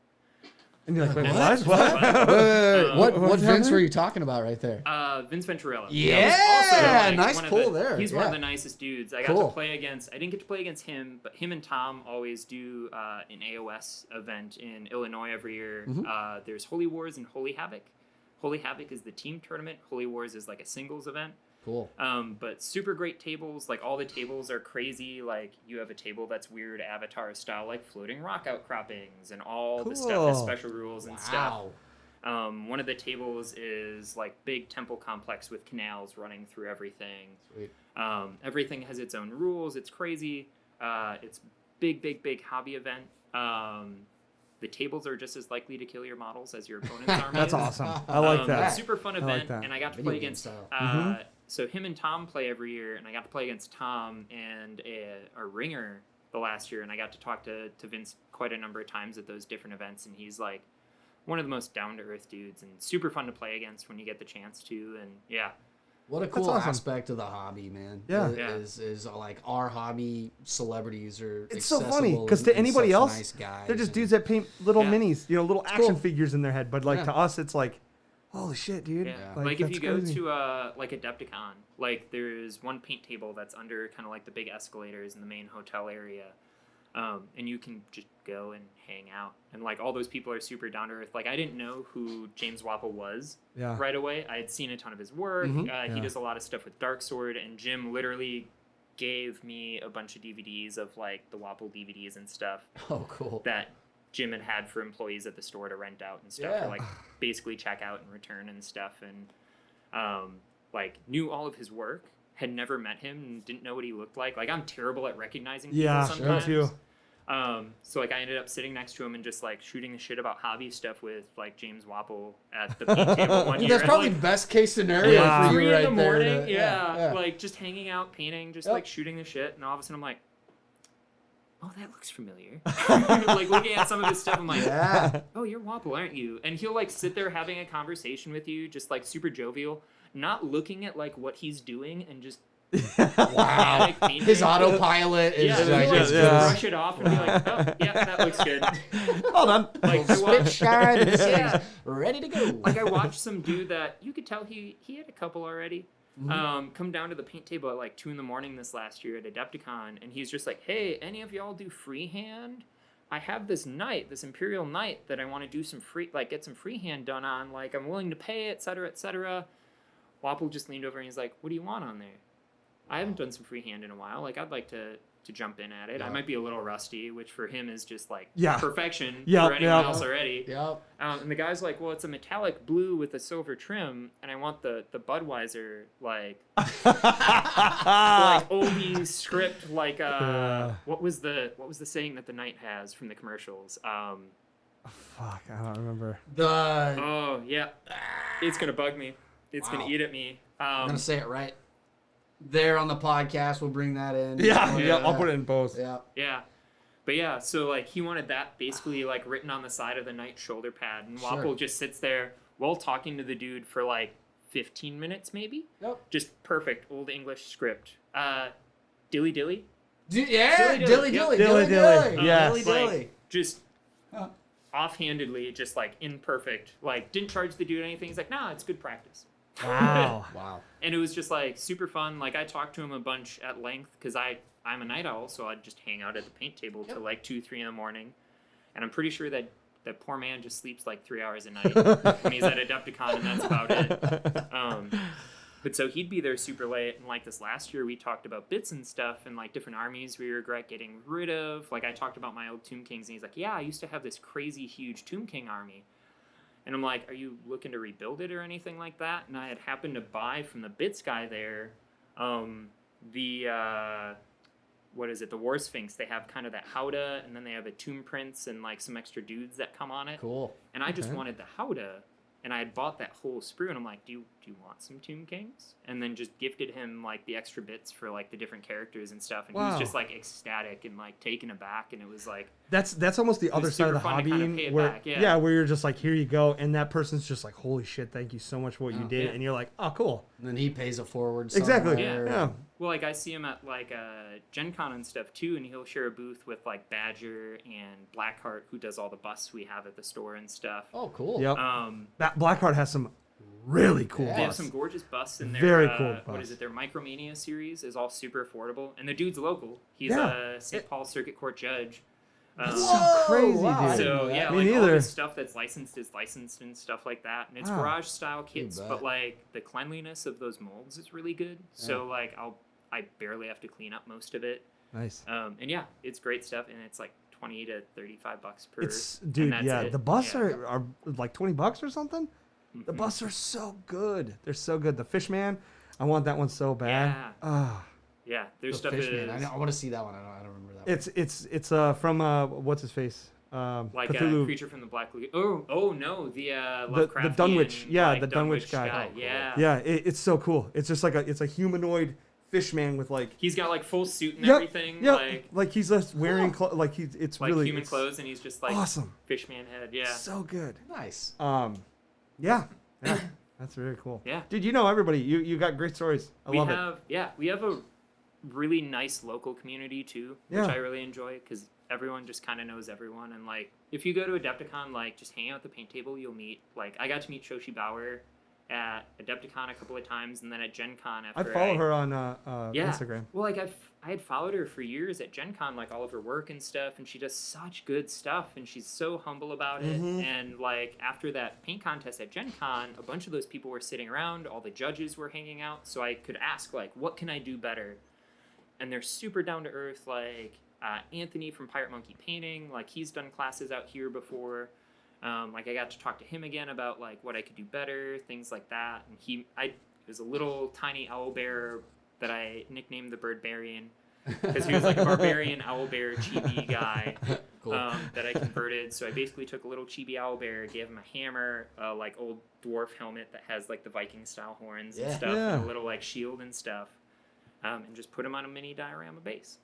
And you're like, wait, And what? that's What? fun. What What's Vince happening? were you talking about right there? Vince Venturella. Yeah, That was nice one of pull there, He's one yeah. of the nicest dudes. I got Cool. to play against. I didn't get to play against him, but him and Tom always do an AOS event in Illinois every year. Mm-hmm. There's Holy Wars and Holy Havoc. Holy Havoc is the team tournament. Holy Wars is a singles event. Cool. But super great tables. All the tables are crazy. You have a table that's weird Avatar style, floating rock outcroppings, and all the stuff has Cool. special rules and stuff. Wow. One of the tables is big temple complex with canals running through everything. Sweet. Everything has its own rules. It's crazy. It's big hobby event. The tables are just as likely to kill your models as your opponent's army. That's is. awesome. I like that. Super fun like event, that. and I got to Video play game against. style. So him and Tom play every year, and I got to play against Tom and a ringer the last year, and I got to talk to Vince quite a number of times at those different events, and he's one of the most down to earth dudes and super fun to play against when you get the chance to, and yeah, What a cool awesome. aspect of the hobby, man. Yeah. Is like our hobby celebrities are It's so funny accessible because and- to and anybody such else, nice guys they're just and- dudes that paint little Yeah. minis, little action cool. figures in their head. But like Yeah. to us, it's like, holy shit, dude. Yeah. Yeah. Like if that's you go crazy. to like Adepticon, like there's one paint table that's under kind of like the big escalators in the main hotel area. And you can just go and hang out. And like all those people are super down to earth. Like I didn't know who James Wapple was Yeah. right away. I had seen a ton of his work. Mhm. He Yeah. does a lot of stuff with Dark Sword, and Jim literally gave me a bunch of DVDs of like the Wapple DVDs and stuff Oh, cool. that Jim had for employees at the store to rent out and stuff, Yeah. or like basically check out and return and stuff, and like knew all of his work, had never met him and didn't know what he looked like. Like I'm terrible at recognizing people Yeah, sometimes. me too. So like I ended up sitting next to him and just like shooting the shit about hobby stuff with like James Wapple at the paint table one year. That's and, probably like, best case scenario Yeah. for you 3 right in the there morning, to- yeah, like just hanging out, painting, just Yep. like shooting the shit, and all of a sudden I'm like, oh, that looks familiar. Like looking at some of his stuff, I'm like, Yeah. oh, you're Wapple, aren't you? And he'll like sit there having a conversation with you, just like super jovial, not looking at like what he's doing and just Wow. like, painting. His autopilot is Yeah, like, he'll like just- just brush it off and be like, oh, yeah, that looks good. Hold on. Like I spit watched, shine. This Yeah. thing's ready to go. like I watched some dude that you could tell he had a couple already. Mm-hmm. Come down to the paint table at like 2 a.m. this last year at Adepticon, and he's just like, "Hey, any of y'all do freehand? I have this knight, this Imperial Knight that I want to do some get some freehand done on. Like, I'm willing to pay, etc., etc." Wapple just leaned over and he's like, "What do you want on there? I haven't done some freehand in a while. Like, I'd like to jump in at it. I Yeah. might be a little rusty, which for him is just like Yeah. perfection Yep, for anyone yep. else already." Yep. And the guy's like, "Well, it's a metallic blue with a silver trim, and I want the Budweiser like oldie script like Yeah. what was the saying that the knight has from the commercials? Fuck, I don't remember. The Oh yeah, it's gonna bug me. It's Wow. gonna eat at me. I'm gonna say it right. There on the podcast, we'll bring that in. Yeah, I'll put it in both. Yeah. Yeah. But yeah, so like he wanted that basically like written on the side of the knight shoulder pad, and Sure. Wapple just sits there while talking to the dude for like 15 minutes maybe. Yep. Just perfect old English script. Dilly dilly. Yeah, Dilly dilly dilly. dilly, Dilly dilly dilly. dilly. Yes. Dilly Like, dilly. just Huh. offhandedly, just like imperfect. Like didn't charge the dude anything. He's like, nah, it's good practice. Wow. Wow. And it was just like super fun. Like I talked to him a bunch at length because I'm a night owl, so I'd just hang out at the paint table till like 2, 3 in the morning. And I'm pretty sure that that poor man just sleeps like 3 hours a night when he's at Adepticon, and that's about it. But so he'd be there super late, and like this last year, we talked about bits and stuff, and like different armies we regret getting rid of. Like I talked about my old Tomb Kings, and he's like, "Yeah, I used to have this crazy huge Tomb King army." And I'm like, "Are you looking to rebuild it or anything like that?" And I had happened to buy from the bits guy there, what is it? The War Sphinx. They have kind of that Howdah, and then they have a Tomb Prince and like some extra dudes that come on it. Cool. And I just Okay. wanted the Howdah, and I had bought that whole sprue, and I'm like, do you want some Tomb Kings? And then just gifted him like the extra bits for like the different characters and stuff, and he Wow. was just like ecstatic and like taken aback, and it was like, That's almost the other was side of the super fun to hobby, kinda pay it where back, yeah. where you're just like, here you go, and that person's just like, holy shit, thank you so much for what you Oh, did, yeah. and you're like, oh, cool, And then he pays it forward. exactly, somewhere. yeah. well, like I see him at like Gen Con and stuff too, and he'll share a booth with like Badger and Blackheart, who does all the busts we have at the store and stuff. Oh, cool. Yep. Um, That Blackheart has some really cool Yeah. They have busts. some gorgeous busts in their Very cool what busts. is it? Their Micromania series is all super affordable, and the dude's local. He's Yeah. a St. Paul Circuit Court judge. That's Whoa, so crazy, wow, I dude. didn't know So that. yeah, Me like all neither. this stuff that's licensed is licensed and stuff like that, and it's Wow. garage style kits, bet. but like the cleanliness of those molds is really good. So like I barely have to clean up most of it, Nice. and yeah, it's great stuff, and it's like $20 to $35 per. It's and dude, that's yeah. it. The busts Yeah. are like $20 or something. The Mhm. busts are so good. They're so good. The Fishman, I want that one so bad. Yeah. Ah, Yeah, their The stuff Fishman. is I want to see that one. I don't remember that. it's from what's his face? like Cthulhu. a creature from the Black Lagoon. Oh no, the the Lovecraftian, Dunwich, yeah, like, the Dunwich guy. guy. Oh, cool. Yeah. Yeah, it's so cool. It's just like it's a humanoid Fishman with like He's got like full suit and Yep, everything, yeah, like he's just wearing like it's like really human it's clothes, and he's just like awesome. Fishman head. Yeah. So good. Nice. Yeah. That's very cool. Yeah. Dude, you know everybody. You got great stories. I love it. We have a really nice local community too, which Yeah. I really enjoy because everyone just kind of knows everyone. And like, if you go to Adepticon, like just hang out at the paint table, you'll meet. Like, I got to meet Shoshi Bauer at Adepticon a couple of times, and then at Gen Con I after follow her on Yeah. Instagram. Well, like I had followed her for years at Gen Con, like all of her work and stuff, and she does such good stuff, and she's so humble about it. Mhm. And like after that paint contest at Gen Con, a bunch of those people were sitting around, all the judges were hanging out, so I could ask like, what can I do better? And they're super down to earth, like Anthony from Pirate Monkey Painting, like he's done classes out here before. Like I got to talk to him again about like what I could do better, things like that. And it was a little tiny owl bear that I nicknamed the Birdbarian because he was like a barbarian owl bear chibi guy Cool. that I converted. So I basically took a little chibi owl bear, gave him a hammer, like old dwarf helmet that has like the Viking style horns and Yeah. stuff, Yeah. and a little like shield and stuff, and just put him on a mini diorama base.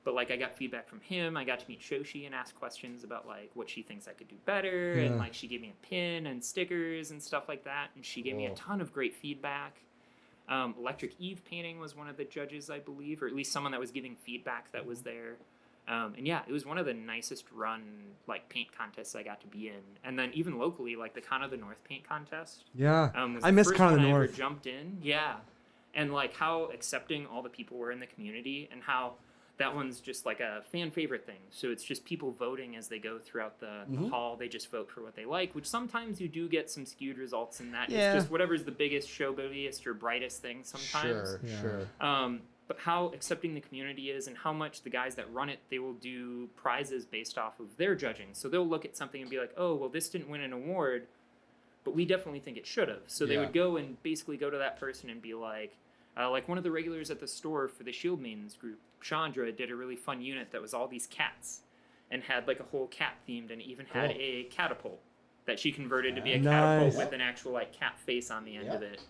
But like I got feedback from him. I got to meet Shoshi and ask questions about like what she thinks I could do better, Yeah. and like she gave me a pin and stickers and stuff like that. And she gave me a Cool. ton of great feedback. Electric Eve Painting was one of the judges, I believe, or at least someone that was giving feedback that was there. And yeah, it was one of the nicest run like paint contests I got to be in. And then even locally, like the Con of the North paint contest. Yeah. Was I the miss first Con of the one I ever North. jumped in, yeah, and like how accepting all the people were in the community, and how that one's just like a fan favorite thing. So it's just people voting as they go throughout the Mhm. hall. They just vote for what they like, which sometimes you do get some skewed results in that. Yeah. It's just whatever's the biggest, showbiest, or brightest thing sometimes. Sure, Yeah. sure. But how accepting the community is, and how much the guys that run it, they will do prizes based off of their judging. So they'll look at something and be like, oh, well, this didn't win an award, but we definitely think it should have. So they Yeah. would go and basically go to that person and be like one of the regulars at the store for the Shield Maidens group, Chandra, did a really fun unit that was all these cats and had like a whole cat themed, and it even had Cool. a catapult that she converted to be a Nice. catapult with an actual like cat face on the end Yeah. of it.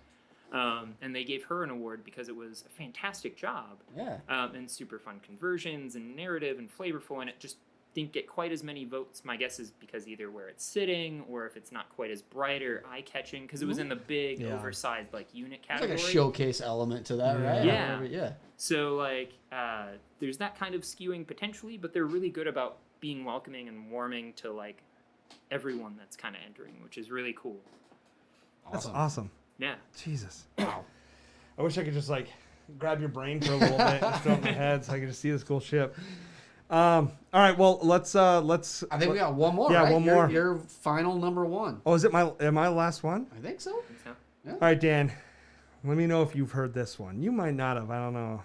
And they gave her an award because it was a fantastic job, Yeah. and super fun conversions and narrative and flavorful, and it just didn't get quite as many votes. My guess is because either where it's sitting or if it's not quite as bright or eye-catching, because it was in the big, Yeah. oversized like unit There's category. like a showcase element to that, right? Yeah. Yeah. So like, there's that kind of skewing potentially, but they're really good about being welcoming and warming to like everyone that's kind of entering, which is really cool. That's Awesome. awesome. Yeah. Jesus. Wow. I wish I could just like grab your brain for a little bit and throw it in my head so I could just see this cool ship. All right, well let's. I think we got one more. Yeah, right? one Your- more. Your final number one. Oh, is it am I the last one? I think so. So, All right, Dan. Let me know if you've heard this one. You might not have. I don't know.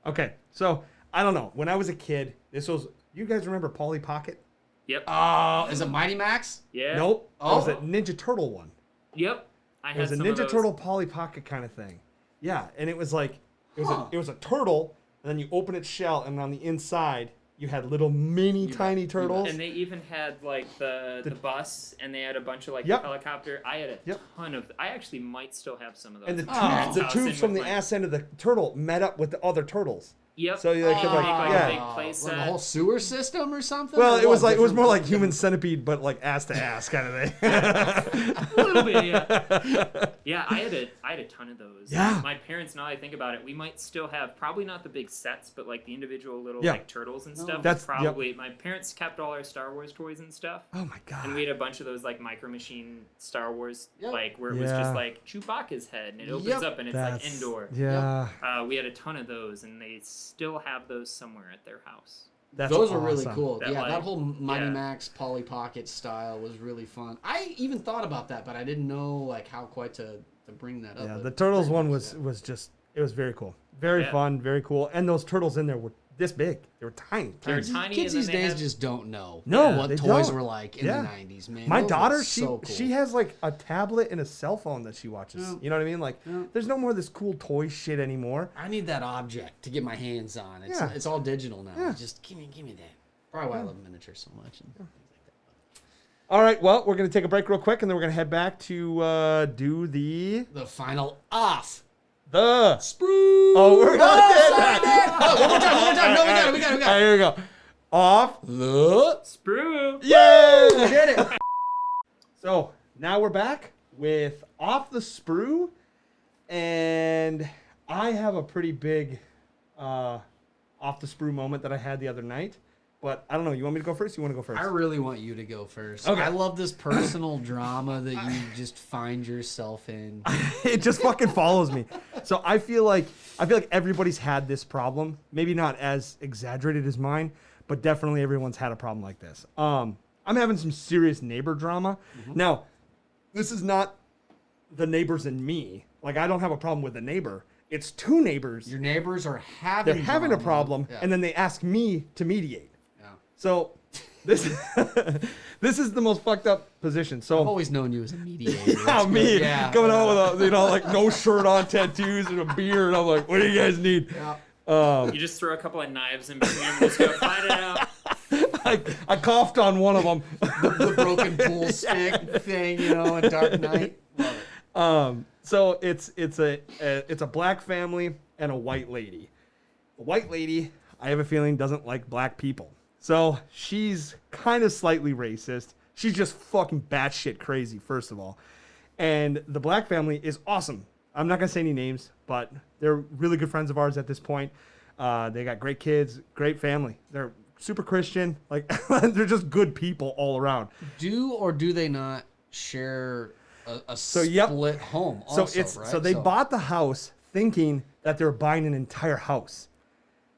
Okay, so I don't know. When I was a kid, this was. You guys remember Polly Pocket? yep. Oh, is it Mighty Max? Yeah. Nope. It was a Oh. Ninja Turtle one. Yep. I It had was a some of Ninja those. Turtle Polly Pocket kind of thing. Yeah, and it was like Huh. it was a turtle, and then you open its shell, and on the inside you had little mini tiny turtles. And they even had like the bus, and they had a bunch of like Yep. helicopter. I had a Yep. ton of. I actually might still have some of those. And the in my Oh. parents' tubes, the house tubes in from the with my- ass end of the turtle met up with the other turtles. Yep. So you like could Oh. like Like a yeah. big play Like set. the whole sewer system or something? Well, Or it was what? like it was more Different- like Human Centipede, but like ass to ass kind of thing. A little bit, yeah. Yeah, I had a ton of those. Yeah. My parents, now I think about it, we might still have probably not the big sets, but like the individual little Yeah. like turtles and No. stuff. That's- probably my parents kept all our Star Wars toys and stuff. Oh my god. And we had a bunch of those like Micro Machine Star Wars, Yep. like where it was Yeah. just like Chewbacca's head, and it opens Yep. up and it's That's, like indoor. Yeah. We had a ton of those, and they still have those somewhere at their house. That's Those were really awesome. cool. That, Yeah, like- that whole Mighty yeah. Max Polly Pocket style was really fun. I even thought about that, but I didn't know like how quite to bring that up. Yeah, but the turtles very one nice, was just it was very cool. Very Yeah. fun, very cool. And those turtles in there were this big. They were tiny. They were tiny. tiny. Kids and these then they days had- just don't know No, what they toys don't. were like in Yeah. the 90s, man. My Those were daughter, so cool. she has like a tablet and a cell phone that she watches. Yeah. You know what I mean? Like, Yeah. there's no more of this cool toy shit anymore. I need that object to get my hands on. It's Yeah. it's all digital now. Yeah. Just give me that. Probably why I love miniatures so much. And things like that. All right, well, we're gonna take a break real quick, and then we're gonna head back to do the The final off. Sprue. Oh, we're gonna Oh, get that. Oh, one more time. No, we got it. All right, here we go. Off. The Sprue. Yay! we did it. So now we're back. with Off the Sprue, and I have a pretty big Off the Sprue moment that I had the other night. But I don't know. You want me to go first? You want to go first? I really want you to go first. Okay. I love this personal drama that you just find yourself in. It just fucking follows me. So I feel like everybody's had this problem. Maybe not as exaggerated as mine, but definitely everyone's had a problem like this. I'm having some serious neighbor drama. Now, this is not the neighbors and me. Like, I don't have a problem with the neighbor. It's two neighbors. Your neighbors are They're having a drama. problem, Yeah. and then they ask me to mediate. Yeah. So this this is the most fucked up position. So I've always known you as a mediator. yeah, That's me good. coming out with a like no shirt on, tattoos, and a beer, and I'm like, what do you guys need? Yeah. You just throw a couple of knives in between them and just go fight it out. I coughed on one of them. The broken pool stick thing, in Dark Knight. Love it. So it's a black family and a white lady. The white lady, I have a feeling, doesn't like black people. So she's kind of slightly racist. She's just fucking batshit crazy, first of all. And the black family is awesome. I'm not gonna say any names, but they're really good friends of ours at this point. They got great kids, great family. They're super Christian. Like they're just good people all around. Do or do they not share a yep. split home? Also, right? So they bought the house thinking that they were buying an entire house.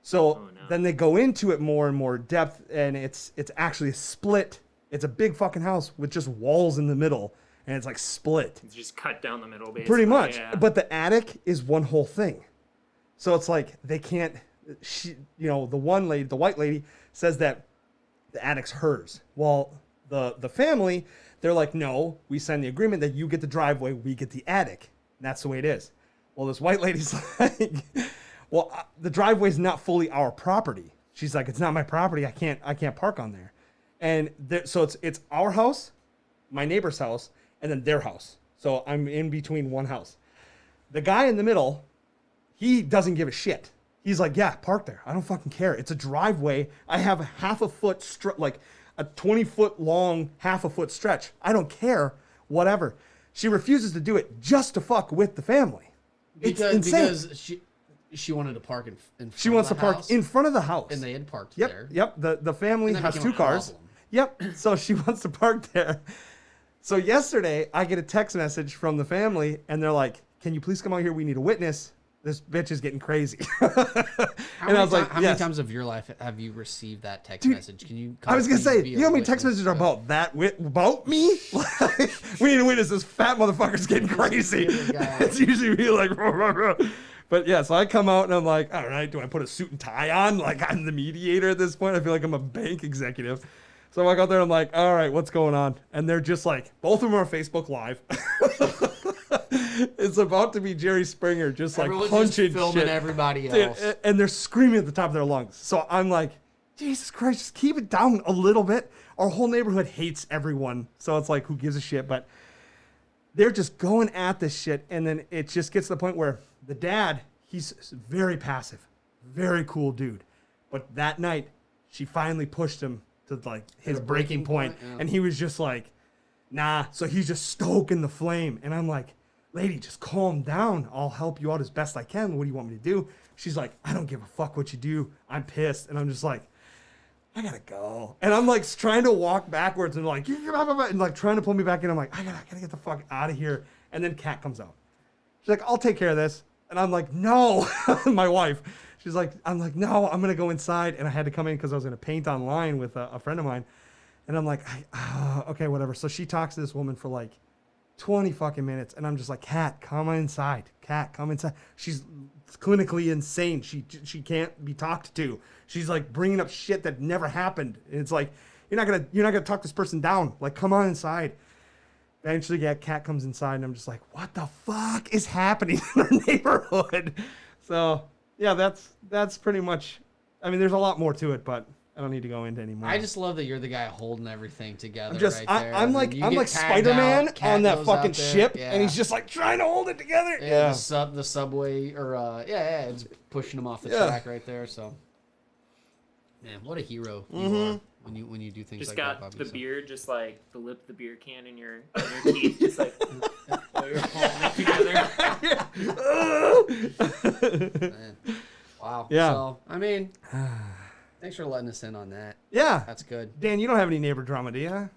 So no. then they go into it more and more depth, and it's actually a split. It's a big fucking house with just walls in the middle, and it's like split. It's just cut down the middle, basically. Pretty much. Yeah. But the attic is one whole thing. So it's like they can't. The one lady, the white lady, says that the attic's hers. Well, the family, they're like, no, we signed the agreement that you get the driveway, we get the attic. And that's the way it is. Well, this white lady's like, well, the driveway's not fully our property. She's like, it's not my property. I can't park on there. And so it's our house, my neighbor's house, and then their house. So I'm in between one house. The guy in the middle, he doesn't give a shit. He's like, yeah, park there. I don't fucking care. It's a driveway. I have a half a foot, like a 20-foot long, half a foot stretch. I don't care. Whatever. She refuses to do it just to fuck with the family. It's insane. Because she wanted to park in front She wants to of the park house, in front of the house. and they had parked Yep, there. yep. The family And that has became 2 a cars. problem. Yep. So she wants to park there. So yesterday, I get a text message from the family, and they're like, "Can you please come out here? We need a witness. This bitch is getting crazy." And I was like, how "Yes." many times of your life have you received that text Dude, message? Can you? I was gonna say, be you know a how many text witness? messages are about that? About me? Like, we need a witness. This fat motherfucker's getting crazy. the guy. It's usually me like, "Ruh, ruh, ruh." But yeah. So I come out and I'm like, all right, do I put a suit and tie on? Like I'm the mediator at this point. I feel like I'm a bank executive. So I walk out there and I'm like, all right, what's going on? And they're just like, both of them are Facebook Live. It's about to be Jerry Springer, just like Everyone's punching just filming shit. everybody Dude, else. and they're screaming at the top of their lungs. So I'm like, Jesus Christ, just keep it down a little bit. Our whole neighborhood hates everyone. So it's like, who gives a shit? But they're just going at this shit. And then it just gets to the point where the dad, he's very passive, very cool dude. But that night, she finally pushed him to like his a breaking breaking point. point, yeah. And he was just like, nah. So he's just stoking the flame. And I'm like, lady, just calm down. I'll help you out as best I can. What do you want me to do? She's like, I don't give a fuck what you do. I'm pissed. And I'm just like, I gotta go. And I'm like trying to walk backwards and like, and like trying to pull me back in. I'm like, I gotta get the fuck out of here. And then Kat comes out. She's like, I'll take care of this. And I'm like, no. My wife. She's like, I'm like, no, I'm gonna go inside. And I had to come in because I was gonna paint online with a friend of mine. And I'm like, okay, whatever. So she talks to this woman for like 20 fucking minutes. And I'm just like, Kat, come inside. Kat, come inside. She's clinically insane. She can't be talked to. She's like bringing up shit that never happened. And it's like, you're not gonna talk this person down. Like, come on inside. Eventually, yeah, Kat comes inside, and I'm just like, what the fuck is happening in our neighborhood? So yeah, that's pretty much. I mean, there's a lot more to it, but I don't need to go into anymore. I just love that you're the guy holding everything together. I'm just, right there. I'm And like then you I'm get like tagged Spider-Man out, Kat on that goes fucking out there. ship, Yeah. and he's just like trying to hold it together. Yeah, the subway or it's pushing him off the Yeah. track right there. So, man, what a hero you Mm-hmm. are. when you do things Just like got that, Bobby. the so. beer, just like the lip of the beer can in your teeth, just like while you're palming together. Man. Wow. Yeah. So I mean, thanks for letting us in on that. Yeah. That's good. Dan, you don't have any neighbor drama, do you?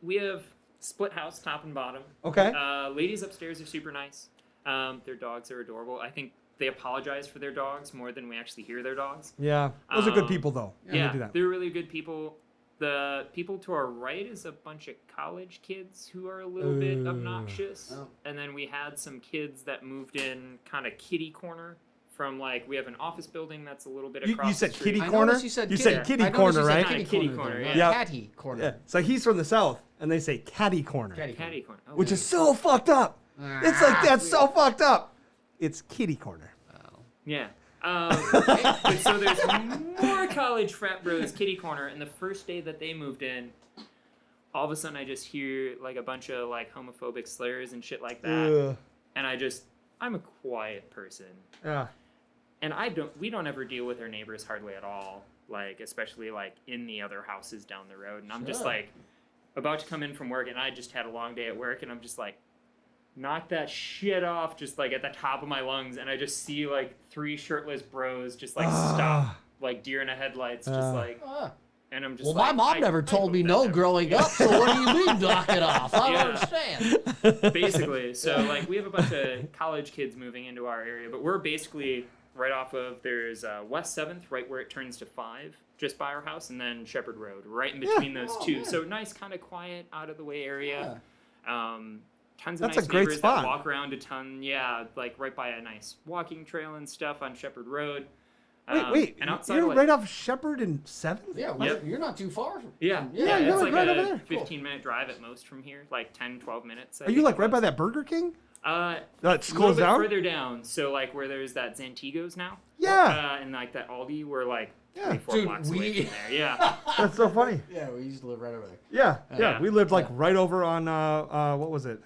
We have split house, top and bottom. Okay. Ladies upstairs are super nice. Their dogs are adorable. I think they apologize for their dogs more than we actually hear their dogs. Yeah. Those are good people, though. when Yeah, they do that. they're really good people. The people to our right is a bunch of college kids who are a little bit obnoxious. Oh. And then we had some kids that moved in kind of kitty corner from we have an office building that's a little bit across You said the street. kitty I corner? noticed you said You kitty. said kitty I noticed corner, you said right? Kinda kitty corner, then. yeah. Catty corner. Yeah. So he's from the south, and they say catty corner, Catty Catty corner. Oh, which is so fucked up. It's like, that's so fucked up. It's kitty corner. Yeah. But so there's more college frat bros kitty corner, and the first day that they moved in, all of a sudden I just hear like a bunch of like homophobic slurs and shit like that, Ugh. and I'm a quiet person, Yeah. and we don't ever deal with our neighbors hardly at all, like especially like in the other houses down the road, and I'm just Sure. like about to come in from work, and I just had a long day at work, and I'm just like, knock that shit off just like at the top of my lungs, and I just see like 3 shirtless bros just like stop like deer in the headlights, just like, Ah. and I'm just Well, like, my mom I never told hope me that no never- growing up, so what do you mean knock it off? I don't Yeah. understand. Basically, so like we have a bunch of college kids moving into our area, but we're basically right off of there's West 7th, right where it turns to 5, just by our house, and then Shepherd Road, right in between those Oh, two. man. So nice, kind of quiet, out of the way area. Tons of That's a nice great neighbors spot. that walk around a ton. Yeah, like right by a nice walking trail and stuff on Shepherd Road. Wait. And outside You're of, like, right off Shepherd and 7th? Yeah, Yep. you're not too far. Yeah, Yeah, it's you're like right over a there. 15-minute drive at most from here, like 10, 12 minutes. I Are you think like it right by was. that Burger King? That's That's a little closed bit down? further down, so like where there's that Zantigos now. Yeah. And like that Aldi, we're like Yeah. 24 Dude, blocks away we- from there. Yeah. That's so funny. Yeah, we used to live right over there. Yeah. Yeah. We lived like right over on, what was it?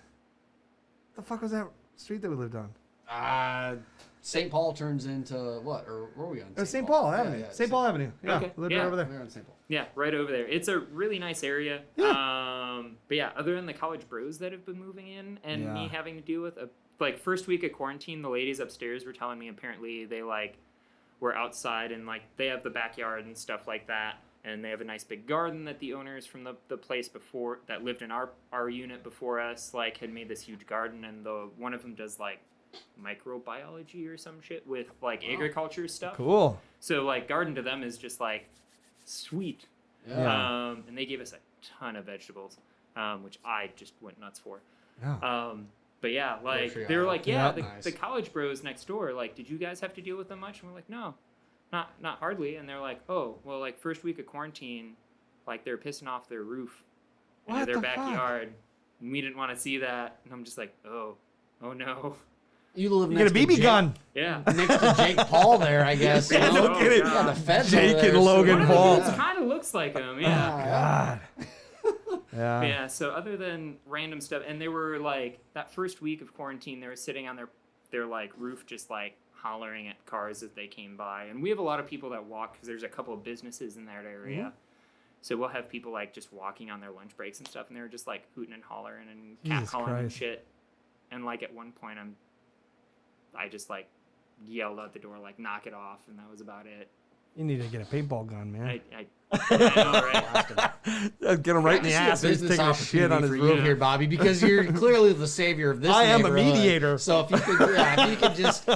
The fuck was that street that we lived on? St. Paul turns into what? Or where were we on? It was St. Paul Avenue. Yeah, St. Paul Avenue. Yeah. Okay. Lived Yeah. right over there. We're on St. Paul. Yeah, right over there. It's a really nice area. But yeah, other than the college bros that have been moving in and me Yeah. having to deal with like first week of quarantine, the ladies upstairs were telling me apparently they like were outside and like they have the backyard and stuff like that. And they have a nice big garden that the owners from the place before that lived in our unit before us like had made this huge garden, and one of them does like microbiology or some shit with like agriculture stuff. Cool. So like garden to them is just like sweet. Yeah. And they gave us a ton of vegetables, which I just went nuts for. Yeah. But yeah, like Grocery they were aisle. like, yeah, Yeah. Nice. the college bros next door, like, did you guys have to deal with them much? And we're like, no, not hardly. And they're like, oh, well, like first week of quarantine, like they're pissing off their roof into What their the fuck? backyard. And we didn't want to see that. And I'm just like, oh no. You live You get next a to BB Jake, gun. Yeah. next to Jake Paul there, I guess. You Yeah, know? no kidding. Yeah, the feds Jake over there, and Logan One of Paul. the kids kind of looks like him. Yeah. God. Yeah. Yeah, so other than random stuff, and they were like that first week of quarantine, they were sitting on their like roof, just like hollering at cars as they came by. And we have a lot of people that walk because there's a couple of businesses in that area, Mm-hmm. so we'll have people like just walking on their lunch breaks and stuff, and they were just like hooting and hollering and Jesus catcalling and Christ. shit. And like at one point, I just like yelled out the door like knock it off, and that was about it. You need to get a paintball gun, man. I know, right? Get him right in the I see a ass. He's business taking a shit on his opportunity for you roof. here, Bobby, because you're clearly the savior of this. I am a neighborhood. mediator. So if you could just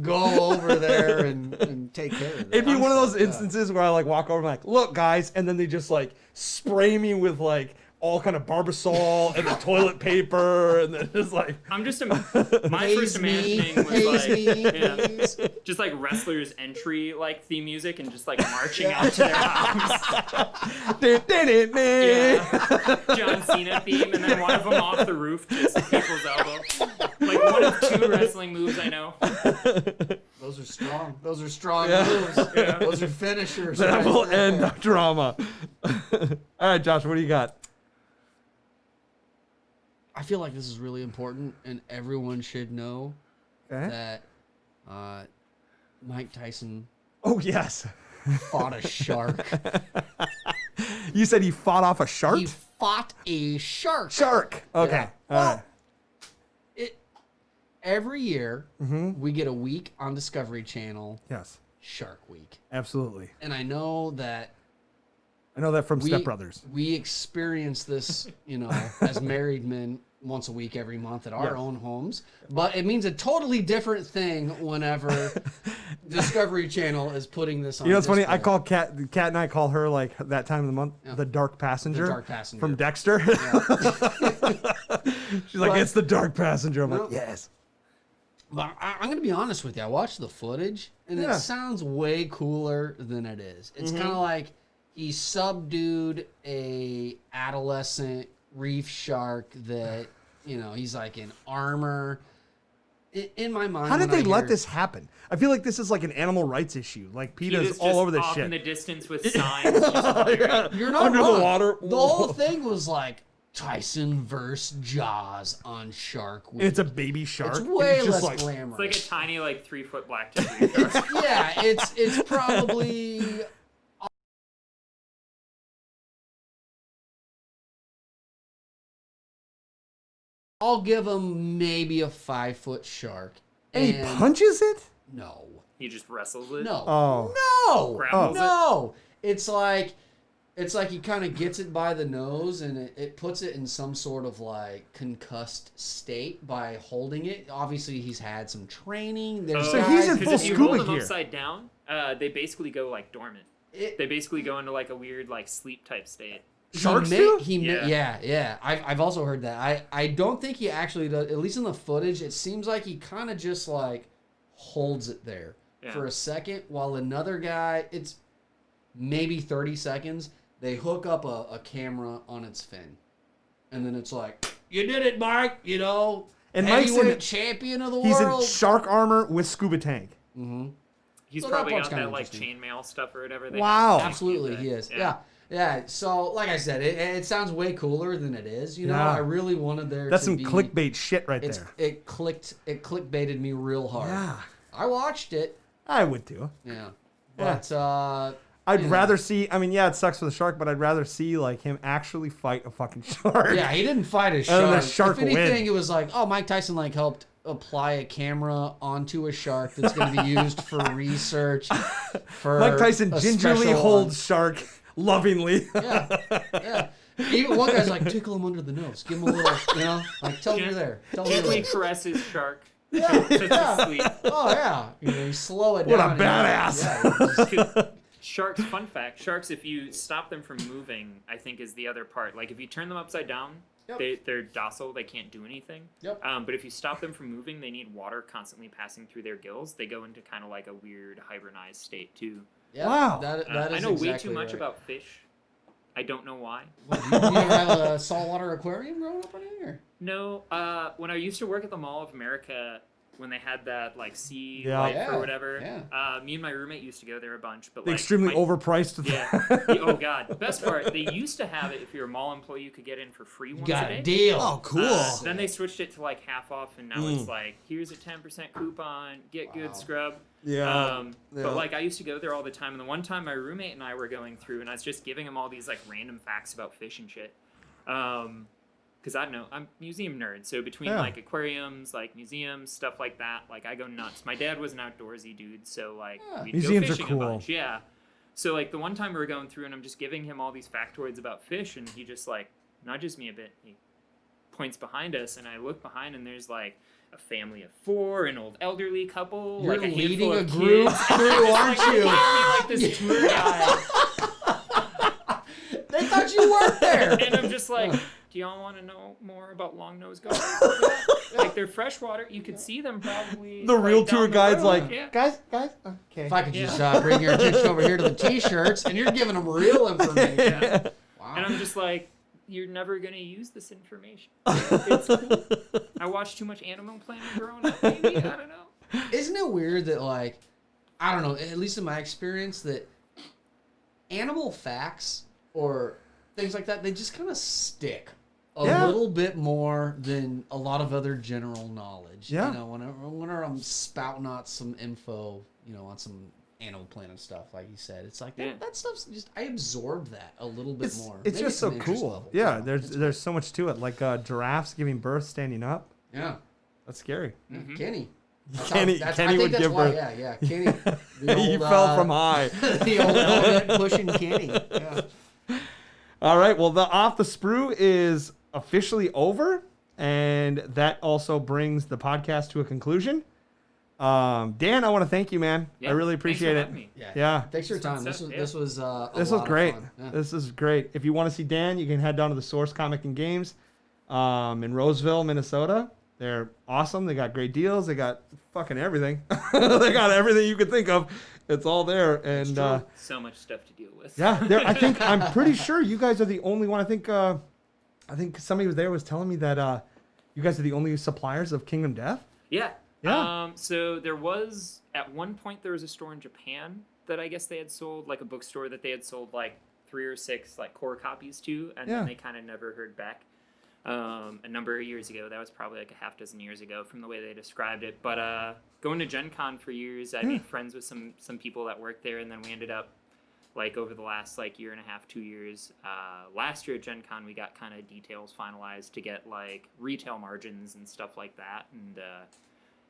go over there and take care of it. It'd be one of those instances where I like walk over and like, look, guys, and then they just like spray me with like all kind of Barbasol and the toilet paper, and then it's like, I'm just my first imagining was like just like wrestlers entry like theme music and just like marching out to their house. Yeah. John Cena theme, and then one of them off the roof just people's elbow. Like one of 2 wrestling moves I know. Those are strong. Those are strong Yeah. moves. Those are finishers. that right will there. end our drama. All right, Josh, what do you got? I feel like this is really important, and everyone should know Okay. that Mike Tyson Oh, yes. fought a shark. You said he fought off a shark? He fought a shark. Shark. Okay. Yeah. All Well, right. every year we get a week on Discovery Channel, Yes. Shark Week. Absolutely. And I know that I know that from Step Brothers. we experience this, as married men once a week every month at our Yes. own homes. But it means a totally different thing whenever Discovery Channel is putting this on. You know what's funny? I display. call Kat and I call her like that time of the month the Dark Passenger. The Dark Passenger. From Dexter. She's like, it's the Dark Passenger. I'm like, yes. But I'm going to be honest with you. I watched the footage, and Yeah. it sounds way cooler than it is. It's kind of like he subdued a adolescent reef shark that, he's like in armor. In my mind, How did when they I let hear- this happen? I feel like this is like an animal rights issue. Like PETA's Just all over this off shit. in the distance with signs. Just You're not Under wrong. the water. The whole thing was like Tyson versus Jaws on Shark Week. It's a baby shark. It's and way it's just less like, glamorous. It's like a tiny, 3-foot black tip. Yeah, it's probably. I'll give him maybe a 5-foot shark. And he And punches it? No. He just wrestles it. No. Oh. No. Grapples it? No. It's like he kind of gets it by the nose and it puts it in some sort of like concussed state by holding it. Obviously, he's had some training. There's So he's in guys- full if you scuba hold them gear. upside down, they basically go dormant. They basically go into a weird sleep type state. Sharks he do? Yeah. I've also heard that. I don't think he actually does. At least in the footage, it seems like he kind of just holds it there for a second, while another guy, it's maybe 30 seconds. They hook up a camera on its fin, and then it's like, "You did it, Mike." And Mike's heavyweight in- champion of the He's world. in shark armor with scuba tank. He's So that probably part's got kinda that interesting. chainmail stuff or whatever. Wow. Absolutely, he is. Yeah. So, like I said, it sounds way cooler than it is. Yeah. I really wanted there. That's to some be, clickbait shit right It's there. it clickbaited me real hard. Yeah. I watched it. I would too. Yeah. Yeah. But I'd you know. rather see. I mean, yeah, it sucks for the shark, but I'd rather see him actually fight a fucking shark. yeah, he didn't fight a And shark. the shark if anything, win. it was like, oh, Mike Tyson helped apply a camera onto a shark that's going to be used for research. For Mike Tyson a gingerly special holds shark lovingly. Yeah. Even one guy's like, tickle him under the nose. Give him a little, tell him you're there. Tell him you're Gently there. caresses shark. Yeah. Puts it to sleep. Oh, yeah. You slow it What down. a and badass. Yeah, you just- Sharks, fun fact, sharks, if you stop them from moving, I think is the other part. If you turn them upside down, they're docile, they can't do anything. Yep. But if you stop them from moving, they need water constantly passing through their gills. They go into kind of a weird hibernized state too. yeah, Wow. That I is know way exactly too much right. about fish. I don't know why. What, you ever have a saltwater aquarium growing up on here? No, when I used to work at the Mall of America, when they had that sea Yeah. life Yeah, or whatever, yeah. me and my roommate used to go there a bunch. But The extremely my- overpriced. Yeah. Oh God. The best part, they used to have it if you're a mall employee, you could get in for free once Got a a day. deal. Oh, cool. Then they switched it to half off, and now it's here's a 10% coupon, get good scrub. Yeah. But I used to go there all the time, and the one time my roommate and I were going through, and I was just giving him all these random facts about fish and shit. Because I don't know, I'm a museum nerd, so between aquariums, museums, stuff like that, I go nuts. My dad was an outdoorsy dude, so we'd Museums go are fishing cool. a bunch. Yeah. So the one time we were going through, and I'm just giving him all these factoids about fish, and he just nudges me a bit. He points behind us, and I look behind, and there's a family of 4, an old elderly couple, You're a handful leading of a group kids. through, aren't you? This tour guide. They thought you worked there. And I'm just do y'all want to know more about long-nosed gulls? They're freshwater. You could see them probably. The real down tour the guide's road. Yeah. guys, okay. If I could just bring your attention over here to the T-shirts, and you're giving them real information. Yeah. Wow. And I'm just you're never going to use this information. It's cool. I watched too much Animal Planet growing up, maybe? I don't know. Isn't it weird that I don't know, at least in my experience, that animal facts or things like that, they just kind of stick a little bit more than a lot of other general knowledge. Yeah. Whenever I'm spouting out some info, on some Animal Planet stuff, like you said. It's like Yeah. that stuff's just I absorbed that a little bit more. It's Maybe just so an interest cool. level, Yeah, you know? there's so much to it. Like giraffes giving birth standing up. Yeah. That's scary. Mm-hmm. Kenny. Kenny I Kenny think would that's give why, birth. Yeah. Kenny. The He old, fell from high. the old element pushing Kenny. Yeah. All right. Well, the Off the Sprue is officially over, and that also brings the podcast to a conclusion. Dan, I want to thank you, man. Yeah, I really thanks for appreciate it. having me. Yeah. Thanks for your time. This This was was a This lot was of great. fun. Yeah. This is great. If you want to see Dan, you can head down to the Source Comic and Games in Roseville, Minnesota. They're awesome. They got great deals. They got fucking everything. They got everything you could think of. It's all there. And So much stuff to deal with. yeah, I'm pretty sure you guys are the only one. I think somebody was there was telling me that you guys are the only suppliers of Kingdom Death. Yeah. Yeah. So there was at one point there was a store in Japan that I guess they had sold, like a bookstore that they had sold like 3 or 6 like core copies to, and Yeah. then they kind of never heard back. A number of years ago, that was probably like a half dozen years ago from the way they described it. But going to Gen Con for years, I made friends with some people that worked there, and then we ended up like over the last like year and a half, 2 years. Last year at Gen Con, we got kind of details finalized to get like retail margins and stuff like that, and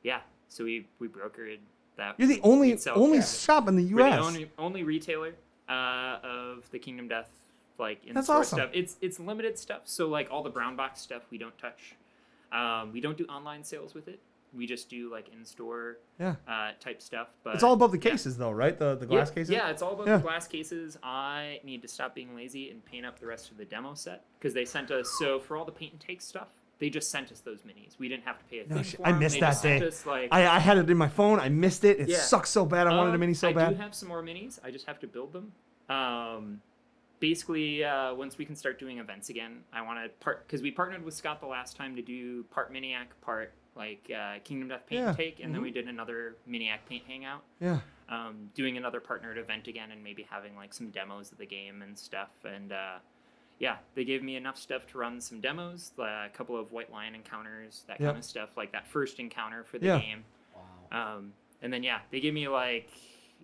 yeah, so we brokered that. You're the only We'd sell only shop in the We're U.S. the only retailer of the Kingdom Death like in That's store awesome. stuff. It's limited stuff, so like all the brown box stuff we don't touch. We don't do online sales with it. We just do like in store Yeah. type stuff. But It's all above the yeah. cases, though, right? The glass yeah, cases. Yeah, it's all about Yeah. the glass cases. I need to stop being lazy and paint up the rest of the demo set because they sent us. So for all the paint and take stuff, they just sent us those minis. We didn't have to pay a thing for I them. missed They that just sent day. us, like, I had it in my phone. I missed it. It Yeah. sucks so bad. I wanted a mini so I bad. do have some more minis. I just have to build them. Basically, once we can start doing events again, I want to because we partnered with Scott the last time to do part Miniac, part like Kingdom Death paint and take, and then we did another Miniac paint hangout. Yeah. Doing another partnered event again, and maybe having like some demos of the game and stuff. And yeah, they gave me enough stuff to run some demos, a couple of White Lion encounters, that kind of stuff, like that first encounter for the game. Wow. And then yeah, they gave me like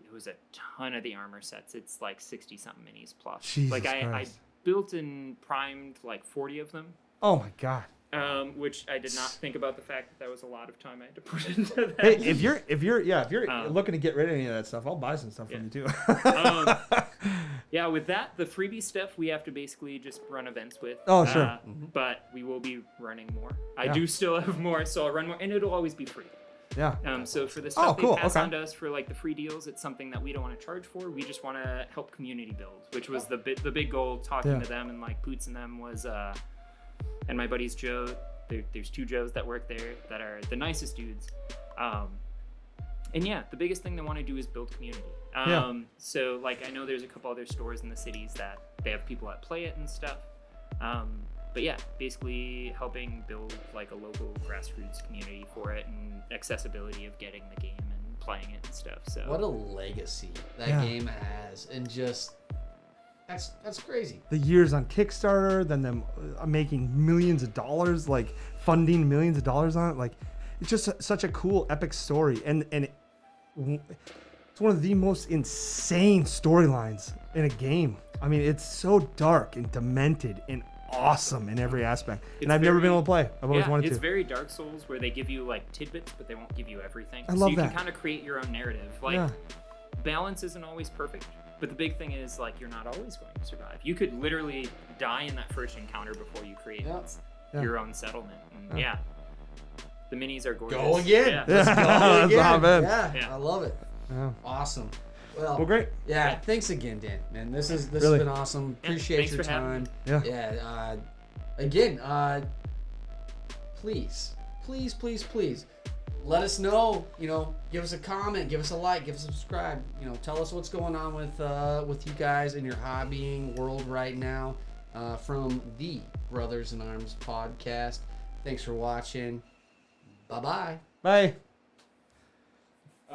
it was a ton of the armor sets. It's like 60-something minis plus. Jesus like I Christ. built and primed like 40 of them. Oh my god. Which I did not think about the fact that was a lot of time I had to put into that. Hey, if you're looking to get rid of any of that stuff, I'll buy some stuff from you too. Yeah, with that, the freebie stuff we have to basically just run events with. Oh, sure. But we will be running more. I Yeah. do still have more, so I'll run more, and it'll always be free. Yeah. So for the stuff cool, they pass okay. on to us for like the free deals, it's something that we don't want to charge for. We just want to help community build, which was the big goal. Talking Yeah. to them and like Poots and them was, and my buddies Joe. There's 2 Joes that work there that are the nicest dudes. And yeah, the biggest thing they want to do is build community. So like I know there's a couple other stores in the cities that they have people that play it and stuff. But yeah, basically helping build like a local grassroots community for it and accessibility of getting the game and playing it and stuff. So What a legacy that Yeah. game has, and just that's crazy. The years on Kickstarter, then them making millions of dollars, like funding millions of dollars on it. Like it's just such a cool, epic story, and it's one of the most insane storylines in a game. I mean, it's so dark and demented and awesome in every aspect. It's And I've never been very- able to play. I've always yeah, wanted it's to. very Dark Souls where they give you like tidbits, but they won't give you everything. I so love you that. can kind of create your own narrative. Like Yeah. balance isn't always perfect, but the big thing is like you're not always going to survive. You could literally die in that first encounter before you create Yeah. your own settlement. And yeah. The minis are gorgeous. Go again. Yeah. Let's go That's again. not bad. Yeah, Yeah. I love it. Yeah. Awesome. Well, great. Yeah, thanks again, Dan. Man, this has Really. been awesome. Yeah, Appreciate thanks your for having time. me. Yeah. Yeah. Again, please, let us know. You know, give us a comment, give us a like, give us a subscribe. You know, tell us what's going on with you guys in your hobbying world right now. From the Brothers in Arms podcast. Thanks for watching. Bye-bye. Bye.